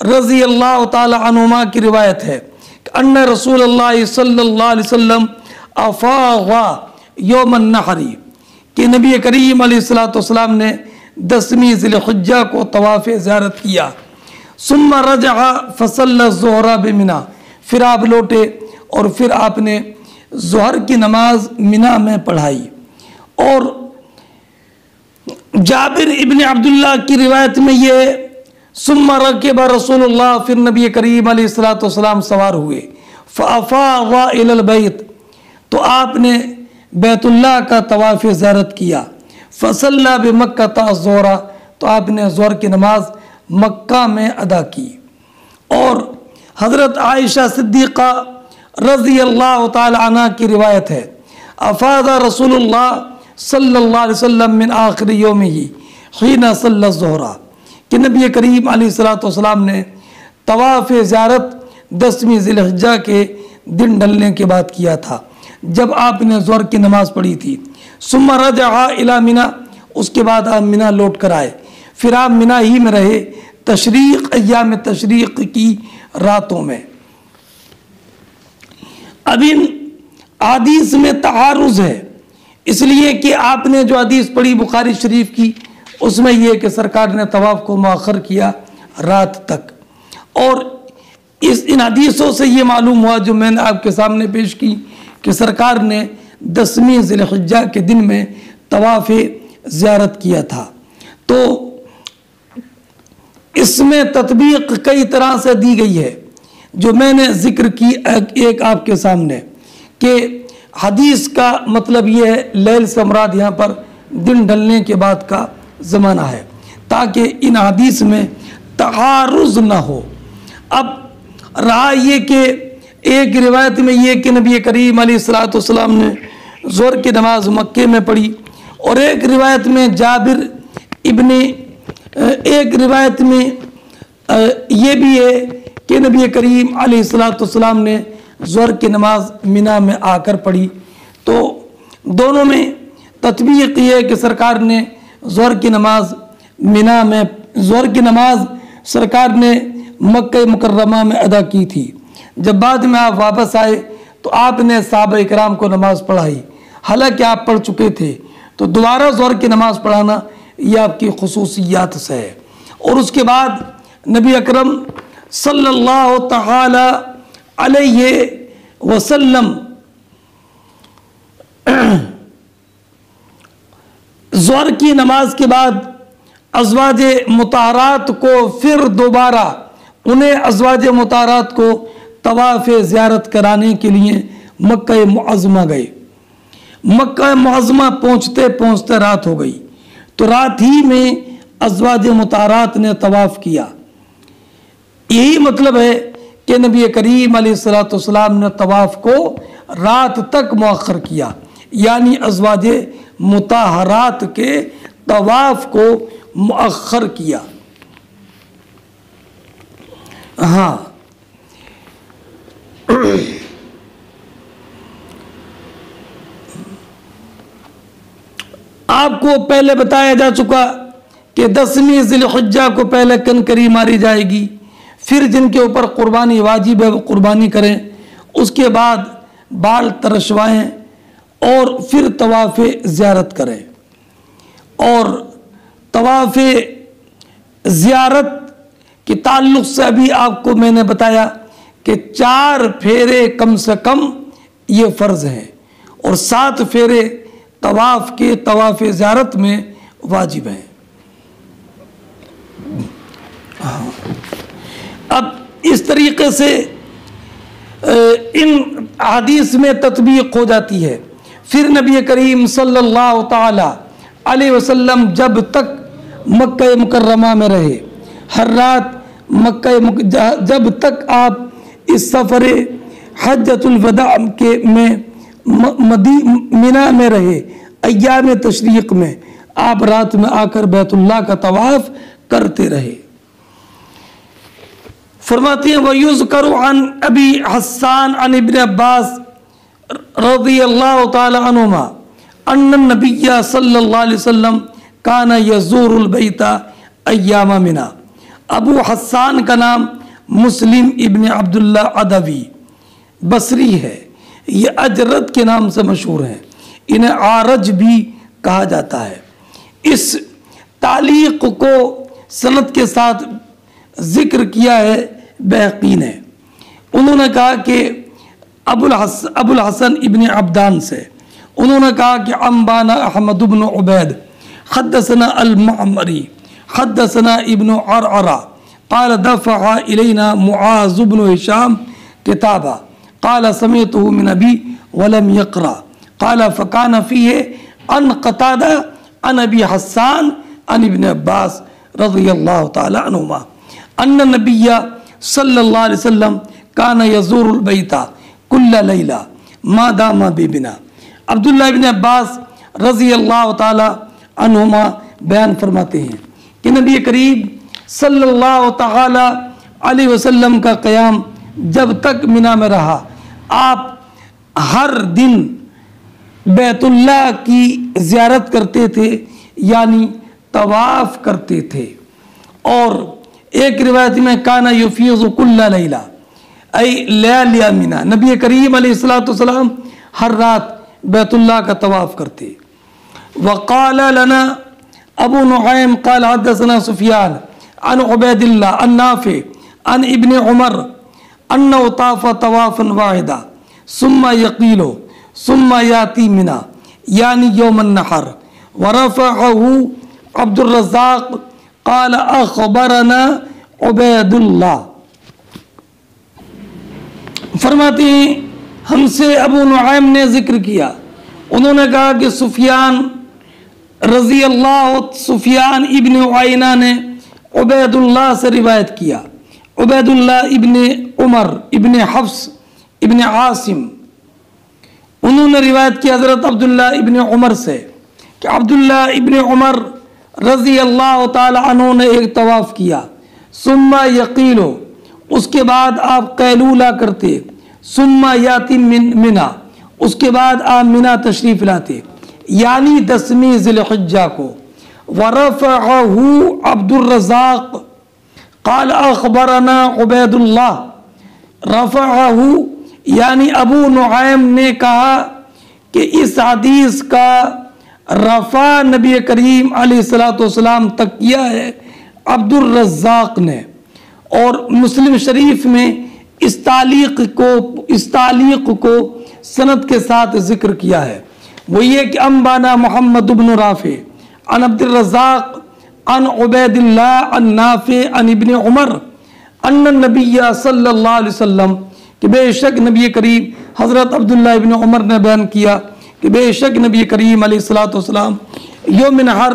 रज़ी अल्लाह ताला अन्हुमा की रिवायत है कि अन्ना रसूलुल्लाह सल्लल्लाहु अलैहि वसल्लम अफ़ाग़ा यौमन नहरी, कि नबी करीम अलैहिस्सलातु वस्सलाम ने 10वीं ज़िलहिज्जा को तवाफ़ ज़ियारत किया। सुम्मा रजअ फसल्ला ज़ुहरा बिमिना, फिर आप लौटे और फिर आपने ज़ुहर की नमाज मिना में पढ़ाई। और जाबिर इब्न अब्दुल्ला की रिवायत में ये सुम्मा रकिब रसूलुल्लाह, फिर नबी करीम अलैहिस्सलातु वस्सलाम सवार हुए। फ़अफ़ाज़ा इलल बैत, तो आपने बैतुल्लाह का तवाफ़ ज़ियारत किया। फ़सल्ला बिमक्का ज़ोहरा, तो आपने ज़ोहर की नमाज मक्का में अदा की। और हज़रत आयशा सिद्दीक़ा रज़ी अल्लाह ताला अन्हा की रिवायत है, अफ़ाज़ा रसूलुल्लाह सल्लल्लाहु अलैहि वसल्लम मिन आखिर यौमिही हीना सल्ला ज़ोहरा, कि नबी करीम अलैहिस्सलातु वस्सलाम ने तवाफ़ ज़ियारत 10वीं ज़िलहिज्जा के दिन ढलने के बाद किया था, जब आपने ज़ोहर की नमाज़ पढ़ी थी। सुम्मा रजअ इला मिना, उसके बाद आप मिना लौट कर आए। फिर आप मिना ही में रहे तशरीक़, अय्याम तशरीक़ की रातों में। अब इन हदीस में तआरुज़ है, इसलिए कि आपने जो हदीस पढ़ी बुखारी शरीफ की, उसमें यह कि सरकार ने तवाफ़ को मुअख्खर किया रात तक। और इन हदीसों से ये मालूम हुआ जो मैंने आपके सामने पेश की कि सरकार ने 10वीं ज़िलहिज्जा के दिन में तवाफ़ ज़ियारत किया था। तो इसमें तत्बीक कई तरह से दी गई है, जो मैंने ज़िक्र की एक आपके सामने, कि हदीस का मतलब ये है लैल से मुराद यहाँ पर दिन ढलने के बाद का ज़माना है, ताकि इन हदीस में तआरुज़ ना हो। अब रहा ये कि एक रिवायत में ये कि नबी करीम अलैहिस्सलातु वस्सलाम ने ज़ोहर की नमाज मक्के में पढ़ी, और एक रिवायत में जाबिर इब्ने, एक रिवायत में ये भी है कि नबी करीम अलैहिस्सलातु वस्सलाम ने ज़ोहर की नमाज मिना में आकर पढ़ी। तो दोनों में तत्बीक ये है कि सरकार ने ज़ोहर की नमाज मिना में, ज़ोहर की नमाज सरकार ने मक्का मुकर्रमा में अदा की थी। जब बाद में आप वापस आए तो आपने सहाबा इकराम को नमाज पढ़ाई, हालांकि आप पढ़ चुके थे, तो दोबारा ज़ोहर की नमाज पढ़ाना यह आपकी खुसूसियात से है। और उसके बाद नबी अकरम सल्लल्लाहु तआला अलैहि वसल्लम ज़ोहर की नमाज के बाद अज़वाजे मुताहरात को फिर दोबारा उन्हें अज़वाजे मुताहरात को तवाफ़ ज़ियारत कराने के लिए मक्का मुअज़्ज़मा गए। मक्का मुअज़्ज़मा पहुँचते पहुँचते रात हो गई, तो रात ही में अज़वाजे मुताहरात ने तवाफ़ किया। यही मतलब है कि नबी करीम अलैहिस्सलातु वस्सलाम ने तवाफ़ को रात तक मुअख्खर किया, यानी अज़वाजे मुताहरात के तवाफ़ को मुअख्खर किया। हाँ, आपको पहले बताया जा चुका कि 10वीं ज़िलहिज्जा को पहले कनकरी मारी जाएगी, फिर जिनके ऊपर कुर्बानी वाजिब है वो कुर्बानी करें, उसके बाद बाल तरशवाएं और फिर तवाफ़ ज़ियारत करें। और तवाफ़ ज़ियारत के ताल्लुक़ से अभी आपको मैंने बताया कि 4 फेरे कम से कम ये फ़र्ज़ हैं, और 7 फेरे तवाफ़ के तवाफ़ ज़ियारत में वाजिब हैं। अब इस तरीक़े से इन हदीस में तत्बीक हो जाती है। फिर नबी करीम सल्लल्लाहु ताला अलैहि वसल्लम जब तक मक्का मुकर्रमा में रहे, हर रात जब तक आप इस सफ़र हज्जतुल वदा के में मिना में रहे, अय्याम तशरीक़ में आप रात में आकर बैतुल्लाह का तवाफ़ करते रहे। फरमाते हैं वयुज़करु अन अबी हस्सान अन इब्न अब्बास रज़ियल्लाहु ताला अन्हुमा अन्न नबिय्या सल्लल्लाहु अलैहि वसल्लम काना यज़ूरुल बैता अय्याम मिना। अबू हस्सान का नाम मुस्लिम इब्न अब्दुल्ला अदवी बसरी है, ये अजरत के नाम से मशहूर हैं, इन्हें आरज भी कहा जाता है। इस तालीक़ को सनद के साथ ज़िक्र किया है बैक़ी ने। उन्होंने कहा कि अबुल हसन इब्न अब्दान से उन्होंने कहा कि अम्बाना अहमद इब्न उबैद हद्दसना अल-मअमरी हद्दसना इब्न अरअरा क़ाल दफ़अ इलैना मुआज़ इब्न हिशाम किताबा क़ाल समिअतहु मिन अबी वलम यक़रा क़ाल फ़कान फ़ीहि अन क़तादा अन अबी हस्सान अन इब्न अब्बास रज़ियल्लाहु तआला अन्हुमा अन्न नबिय्य सल्लल्लाहु अलैहि वसल्लम कान यज़ूरुल बैता कुल्ल लैला मा दामा बिबिना। अब्दुल्लाह इब्न अब्बास रज़ियल्लाहु तआला अन्हुमा बयान फरमाते हैं कि नबी करीम सल्लल्लाहु तआला अलैहि वसल्लम का क़याम जब तक मिना में रहा, आप हर दिन बैतुल्लाह की ज़ियारत करते थे, यानी तवाफ़ करते थे। और एक रिवायत में काना युफ़ीज़ु कुल्ला लैला ऐ लैलिया मिना, नबी करीम अलैहिस्सलातु वस्सलाम हर रात बैतुल्लाह का तवाफ़ करते। वक़ाल लना अबू नुअयम क़ाल हद्दसना सुफ़ियान अन उबैदिल्लाह अन नाफ़ि अन इब्न उमर अन्नहु ताफ़ तवाफ़न वाहिदा सुम्मा यक़ीलो सुम्मा याती मिना यानी यौमन नहर वरफ़अहु अब्दुर रज़्ज़ाक़ क़ाल अख़बरना उबैदुल्लाह। फरमाते हैं हमसे अबू नुअयम ने जिक्र किया, उन्होंने कहा कि सुफियान इब्न उयैना ने उबैदुल्लाह से रिवायत किया। उबैदुल्लाह इब्न उमर इब्न हफ्स इब्न आसिम, उन्होंने रिवायत की हज़रत अब्दुल्लाह इब्न उमर से कि अब्दुल्लाह इब्न उमर रज़ी अल्लाह ताला अन्हु ने एक तवाफ़ किया। सुम्मा यक़ीलो, उसके बाद आप कैलूला करते। सुम्मा याती मिना, उसके बाद आप मिना तशरीफ़ लाते, यानी 10वीं ज़िलहिज्जा को। वरफ़अहु अब्दुर रज़्ज़ाक़ क़ाल अख़बरना उबैदुल्लाह। रफ़अहु यानी अबू नुअयम ने कहा कि इस हदीस का रफ़ा नबी करीम अलैहिस्सलातु वस्सलाम तक किया है अब्दुर रज़्ज़ाक़ ने। और मुस्लिम शरीफ में इस तालीक़ को सनद के साथ ज़िक्र किया है। वो ये कि अम्बाना मोहम्मद इब्न राफ़ी अन अब्दुर रज़्ज़ाक़ अन उबैदिल्लाह अन नाफ़ी अन इब्न उमर अन्न नबिय्य सल्लल्लाहु अलैहि वसल्लम, कि बेशक नबी करीम, हज़रत अब्दुल्लाह इब्न उमर ने बयान किया कि बेशक नबी करीम अलैहिस्सलातु वस्सलाम यौम नहर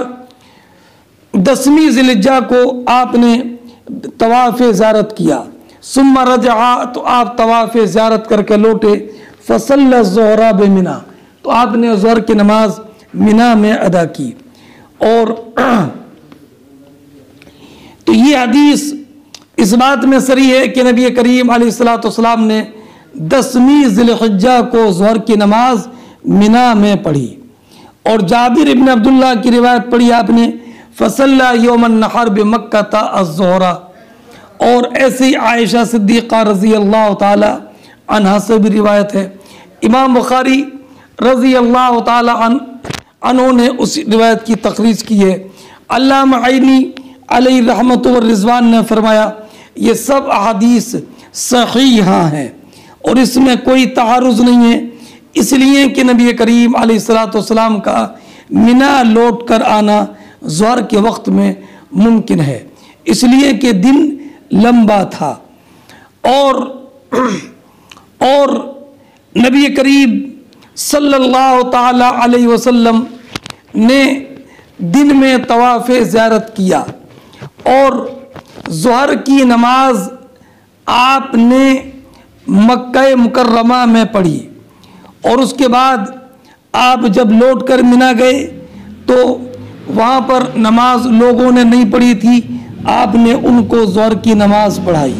10वीं ज़िलहिज्जा को आपने तवाफ़ ज़ियारत किया। सुम्मा रजआ, तो आप तवाफ़ ज़ियारत करके लौटे। फसल्ला ज़ुहरा बेमिना, तो आपने ज़ुहर की नमाज मिना में अदा की। और तो ये हदीस इस बात में सरी है कि नबी करीम अलैहिस्सलातु वस्सलाम ने 10वीं ज़िलहिज्जा को ज़ुहर की नमाज मिना में पढ़ी। और जाबिर इब्न अब्दुल्लाह की रिवायत पढ़ी आपने, फसल्ला यौमन नहर बिमक्का अज़्ज़ुहरा। और ऐसे ही आयशा सिद्दीक़ा रज़ी अल्लाह ताला अन्हा से भी रिवायत है। इमाम बुखारी रज़ी अल्लाह ताला अन्हों ने उस रिवायत की तख़रीज की है। अल्लामा आइनी अलैहि रहमतु व रिज़वान ने फरमाया ये सब अहादीस सहीह हैं और इसमें कोई तआरुज़ नहीं है, इसलिए कि नबी करीम अलैहिस्सलातु वस्सलाम का मिना लौट कर आना ज़ुहर के वक्त में मुमकिन है, इसलिए कि दिन लंबा था। और नबी करीम सल्लल्लाहु ताला अलैहि वसल्लम ने दिन में तवाफ़ ज़ियारत किया और ज़ुहर की नमाज आपने मक्का मुकर्रमा में पढ़ी। और उसके बाद आप जब लौट कर मिना गए तो वहाँ पर नमाज लोगों ने नहीं पढ़ी थी, आपने उनको ज़ुहर की नमाज पढ़ाई।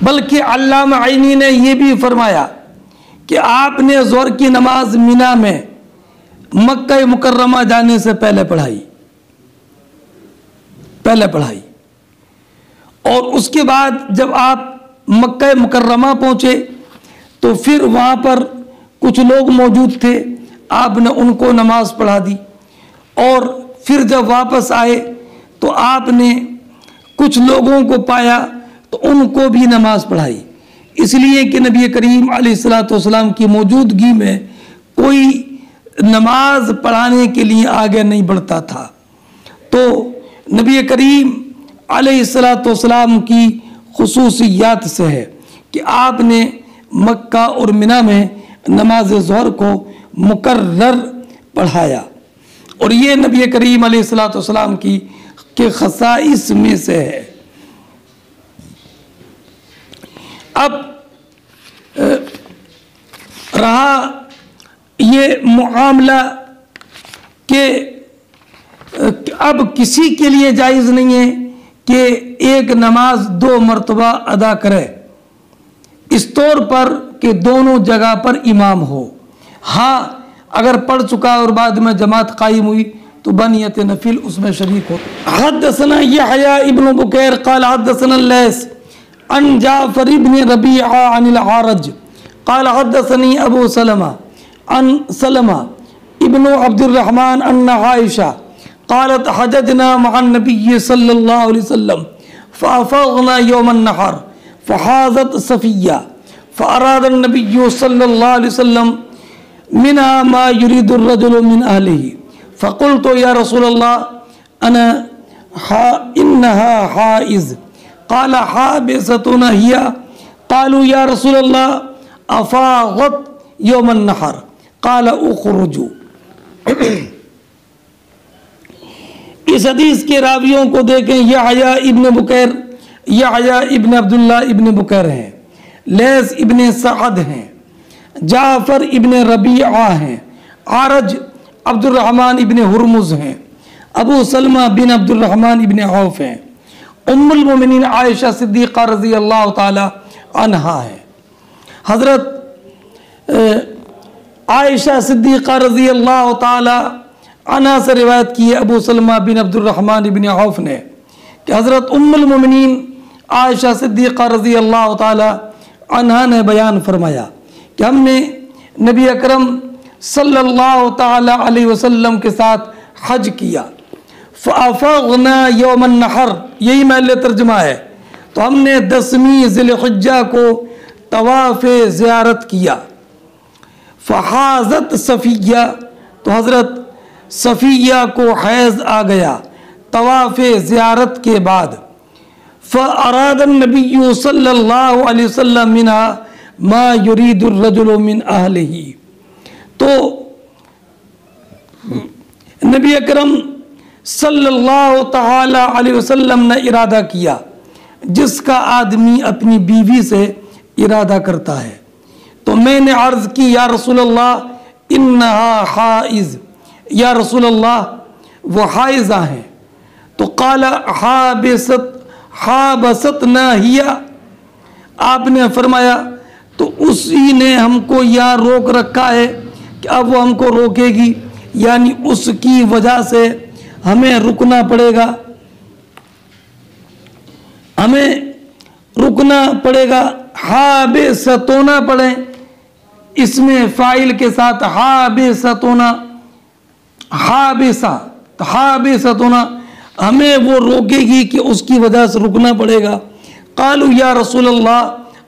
बल्कि अल्लामा आइनी ने यह भी फरमाया कि आपने ज़ुहर की नमाज मिना में मक्का मुकर्रमा जाने से पहले पढ़ाई। और उसके बाद जब आप मक्का मुकर्रमा पहुँचे तो फिर वहाँ पर कुछ लोग मौजूद थे, आपने उनको नमाज पढ़ा दी। और फिर जब वापस आए तो आपने कुछ लोगों को पाया तो उनको भी नमाज पढ़ाई, इसलिए कि नबी करीम अलैहिस्सलातु वस्सलाम की मौजूदगी में कोई नमाज पढ़ाने के लिए आगे नहीं बढ़ता था। तो नबी करीम अलैहिस्सलाम की खुसूसियात से है कि आपने मक्का और मिना में नमाज ज़ोहर को मुकर्रर पढ़ाया, और ये नबी करीम अलैहिस्सलाम की के खसाइस में से है। अब रहा ये मामला कि अब किसी के लिए जायज़ नहीं है कि एक नमाज 2 मरतबा अदा करे, इस तौर पर कि दोनों जगह पर इमाम हो। हाँ, अगर पढ़ चुका और बाद में जमात कायम हुई तो बनियत नफिल उसमें शरीक हो। हद्दसना यहया इब्न बुकैर क़ाल हद्दसना लैस अन जाफ़र इब्न रबीआ अनिल आरज क़ाल हद्दसनी अबू सलमा अन सलमा इब्न अब्दुर्रहमान अन्न आयशा क़ालत हजजना मअन नबी सल्लल्लाहु अलैहि वसल्लम फ़अफ़ग़ना यौमन नहर फ़हाज़त सफ़िया फ़अराद नबी सल्लल्लाहु अलैहि वसल्लम मिना मा युरीदुर रजुलु मिन अहलिही फ़क़ुल्तु या रसूलल्लाह अना इन्नहा हाइज़ क़ाल हाबिसतुना हिया क़ालू या रसूलल्लाह अफ़ाग़त यौमन नहर क़ाल उख़रुजू। इस हदीस के रावियों को देखें, यहया इब्न बुकैर यहया इब्न अब्दुल्लाह इब्न बुकैर हैं, लैस इब्न सअद हैं, जाफ़र इब्न रबीआ हैं, आरज अब्दुर्रहमान इब्न हुरमुज़ हैं, अबू सलमा बिन अब्दुर्रहमान इब्न औफ हैं, उम्मुल मोमिनीन आयशा सिद्दीक़ा रज़ी अल्लाह ताला अन्हा है। हज़रत आयशा सिद्दीक़ा रज़ी अल्लाह ताला अन्हा से रिवायत की है अबू सलमा बिन अब्दुर्रहमान इब्न औफ ने कि हज़रत उम्मुल मोमिनीन आयशा सिद्दीक़ा रज़ी अल्लाह ताला अन्हा ने बयान फरमाया कि हमने नबी अकरम सल्लल्लाहु ताला अलैहि वसल्लम के साथ हज किया। फ़अफ़ग़ना यौमन नहर, यही महल तर्जुमा है। तो हमने 10वीं ज़िलहिज्जा को तवाफ़ ज़ियारत किया। फ़हाज़त सफ़िया, तो हज़रत सफ़िया को हैज़ आ गया तवाफ़ ज़ियारत के बाद। फ़अराद नबी सल्लल्लाहु अलैहि वसल्लम मिना मा युरीदुर रजुलु मिन अहलिही, तो नबी अकरम सल्लल्लाहु ताला अलैहि वसल्लम ने इरादा किया जिसका आदमी अपनी बीवी से इरादा करता है। तो मैंने अर्ज़ की या रसूलल्लाह इन्नहा हाइज़, या रसूलल्लाह वो हाइज़ा हैं। तो क़ाला हाबसतना हिया, आपने फरमाया तो उसी ने हमको यहाँ रोक रखा है कि अब वो हमको रोकेगी, यानी उसकी वजह से हमें रुकना पड़ेगा, हमें रुकना पड़ेगा। हाबिसतोना पड़े, इसमें फ़ाइल के साथ हाबिसतोना, हाबिसा, तो हाबिसतोना हमें वो रोकेगी कि उसकी वजह से रुकना पड़ेगा। क़ालू या रसूलल्लाह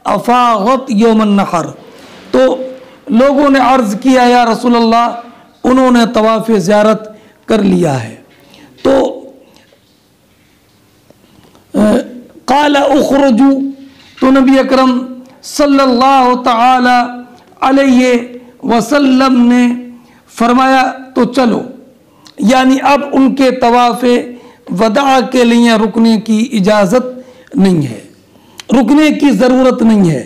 अफ़ाग़त यौमन नहर, तो लोगों ने अर्ज़ किया या रसूलल्लाह उन्होंने तवाफ़ ज़ियारत कर लिया है। तो क़ाल उख़रुजू, तो नबी अकरम सल्लल्लाहु ताला अलैहि वसल्लम ने फरमाया तो चलो, यानी अब उनके तवाफ़ वदा के लिए रुकने की इजाज़त नहीं है, रुकने की ज़रूरत नहीं है,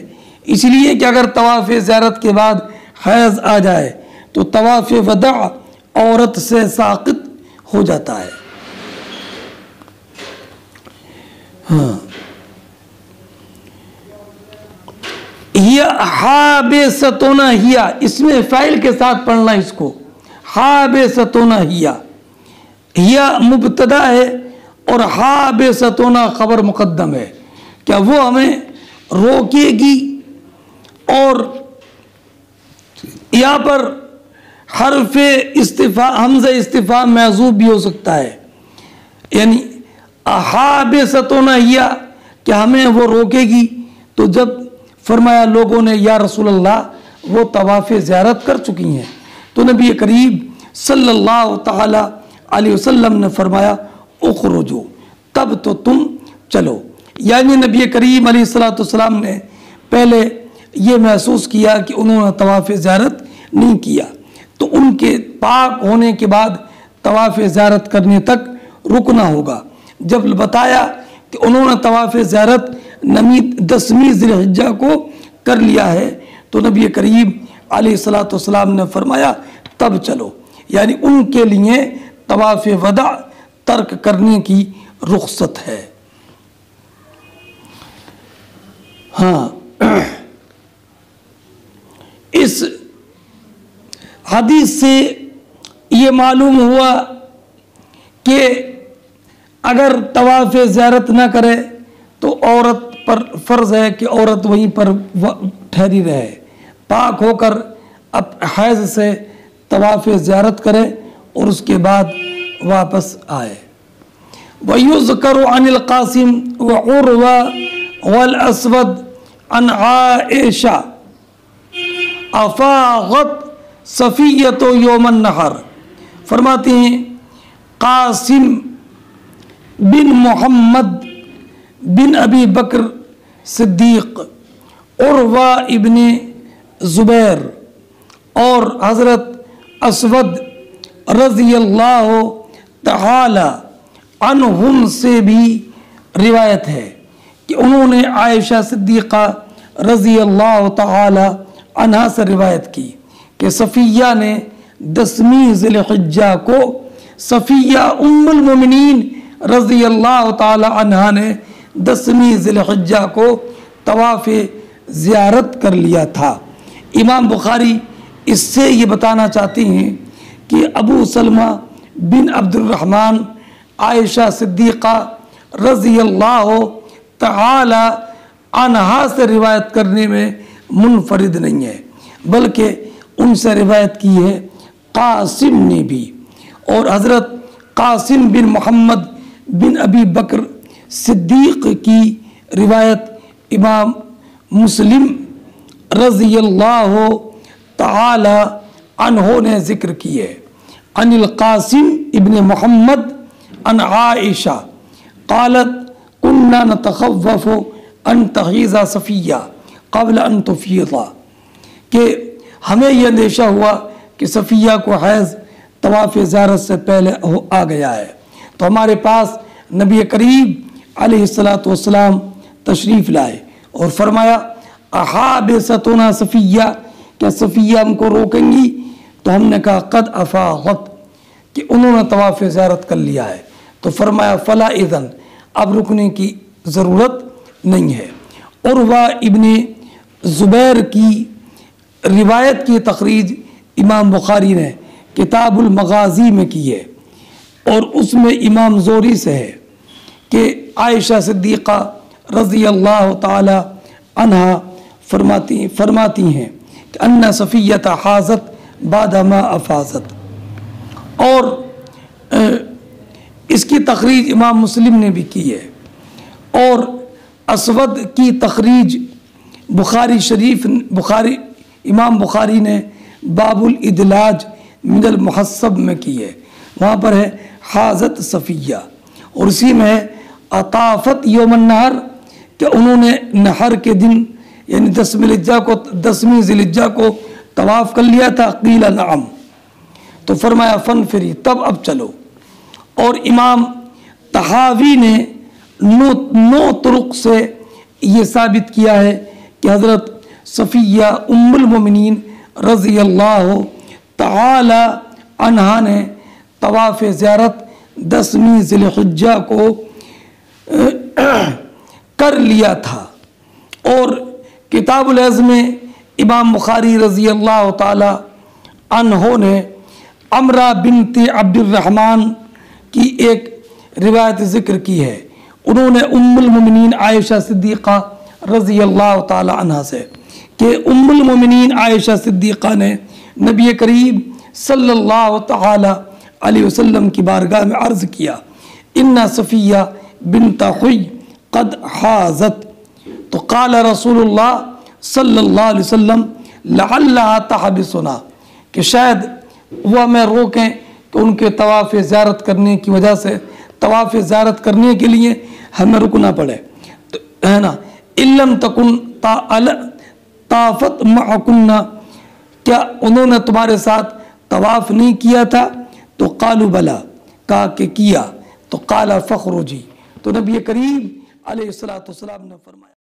इसलिए कि अगर तवाफ़ ज़ियारत के बाद हैज़ आ जाए तो तवाफ़ वदा औरत से साक़ित हो जाता है। हाँ, हिया हाबिसतुना हिया, इसमें फ़ाइल के साथ पढ़ना इसको, हाबिसतुना हिया, हिया मुब्तदा है और हाबिसतुना खबर मुक़द्दम है। क्या वो हमें रोकेगी, और यहाँ पर हर्फ इस्तिफा हमज़ा इस्तिफा महज़ूब भी हो सकता है, यानी हाबिसतुना हिया कि हमें वो रोकेगी। तो जब फरमाया लोगों ने या रसूलल्लाह वो तवाफ़ ज़ियारत कर चुकी हैं, तो नबी करीम सल्लल्लाहु ताला अलैहि वसल्लम ने फरमाया उखरुजू, तब तो तुम चलो। यानी नबी करीम अलैहिस्सलाम ने पहले ये महसूस किया कि उन्होंने तवाफ़ ज़ियारत नहीं किया, तो उनके पाक होने के बाद तवाफ़ ज़ियारत करने तक रुकना होगा। जब बताया कि उन्होंने तवाफ़ ज़ियारत 10वीं ज़िलहिज्जा को कर लिया है, तो नबी करीम अलैहिस्सलाम ने फरमाया तब चलो, यानी उनके लिए तवाफ़ वदा तर्क करने की रुख्सत है। हाँ, इस हदीस से ये मालूम हुआ कि अगर तवाफ़ ज़ियारत ना करे तो औरत पर फ़र्ज़ है कि औरत वहीं पर ठहरी रहे, पाक होकर अब हैज़ से तवाफ़ ज़ियारत करे और उसके बाद वापस आए। वयुज़करु अनिल क़ासिम व उर्वा वल अस्वद अन आइशा अफ़ाग़त सफ़िय्यतो यौमन नहर। फरमाते हैं क़ासिम बिन मोहम्मद बिन अबी बकर सिद्दीक़, उर्वा इब्ने ज़ुबैर और हज़रत अस्वद रज़ियल्लाहु तआला अन्हुम से भी रिवायत है कि उन्होंने आयशा सिद्दीक़ा रज़ियल्लाहु तआला अन्हा से रिवायत की कि सफ़िया ने 10वीं ज़िलहिज्जा को, सफ़िया उम्मुल मोमिनीन रज़ियल्लाहु तआला अन्हा ने 10वीं ज़िलहिज्जा को तवाफ़ ज़ियारत कर लिया था। इमाम बुखारी इससे ये बताना चाहते हैं कि अबू सलमा बिन अब्दुर्रहमान आयशा सिद्दीक़ा रज़ियल्लाहु तआला अन्हा से रिवायत करने में मुनफरिद नहीं है, बल्कि उनसे रिवायत की है क़ासिम ने भी। और हज़रत क़ासिम बिन मोहम्मद बिन अबी बकर सिद्दीक़ की रिवायत इमाम मुस्लिम रज़ियल्लाहु तआला अन्हो ने ज़िक्र की है। अनिल क़ासिम इब्न मोहम्मद अन आइशा क़ालत कुन्ना नतख़व्वफ़ु अन तग़ीज़ा सफ़िया क़ब्ल अन तुफ़ीज़ा, कि हमें यह अंदेशा हुआ कि सफ़िया को हैज़ तवाफ़ ज़ियारत से पहले आ गया है, तो हमारे पास नबी करीम अलैहिस्सलातु वस्सलाम तशरीफ़ लाए और फरमाया अहाबिसतुना सफ़िया, क्या सफ़िया हमको रोकेंगी? तो हमने कहा क़द अफ़ाग़त, कि उन्होंने तवाफ़ ज़ियारत कर लिया है। तो फरमाया फ़ला इज़न, अब रुकने की ज़रूरत नहीं है। उर्वा इब्ने ज़ुबैर की रिवायत की तख़रीज इमाम बुखारी ने किताबुल मगाज़ी में की है और उसमें इमाम ज़ोरी से है कि आयशा सिद्दीक़ा रज़ियल्लाहु तआला अन्हा फरमाती हैं कि अन्ना सफ़िय्यत हाज़त बादमा अफ़ाज़त। और इसकी तख़रीज इमाम मुस्लिम ने भी की है। और अस्वद की तख़रीज इमाम बुखारी ने बाबुल इदलाज मिनल मुहस्सब में की है, वहाँ पर है हाज़त सफ़िया, और इसी में है अताफ़त यौमन नहर, कि उन्होंने नहर के दिन यानी 10वीं ज़िलहिज्जा को तवाफ़ कर लिया था। क़ील नअम, तो फरमाया फ़न फिरी, तब अब चलो। और इमाम तहावी ने 9 तुरुक़ से ये साबित किया है कि हज़रत सफ़िया उम्मुल मोमिनीन रज़ियल्लाहु तआला अन्हा ने तवाफ़ ज़ियारत 10वीं ज़िलहिज्जा को कर लिया था। और किताबुल अज़्म में इमाम बुखारी रज़ियल्लाहु ताला अन्हो ने अमरा बिनते अब्दुर्रहमान की एक रिवायत ज़िक्र की है। उन्होंने उम्मुल मोमिनीन आयशा सिद्दीक़ा रज़ियल्लाहु ताला अन्हा से कि उम्मुल मोमिनीन आयशा सिद्दीक़ा ने नबी करीम सल्लल्लाहु ताला अलैहि वसल्लम की बारगाह में अर्ज़ किया, इन्ना सफ़िया बिन्त हुई क़द हाज़त, तो क़ाल रसूलुल्लाह सल्लल्लाहु अलैहि वसल्लम लअल्लहा तहबिसुना, कि शायद वह हमें रोकें कि उनके तवाफ़ ज़ियारत करने की वजह से तवाफ़ ज़ियारत करने के लिए हमें रुकना पड़े, तो है ना, इल्लम तकुन ताफत मअकुन्ना, क्या उन्होंने तुम्हारे साथ तवाफ़ नहीं किया था? तो कालू बला, कहा कि किया। तो काला फ़ख्रुजी, तो नबी करीम अलैहिस्सलातु वस्सलाम ने फरमाया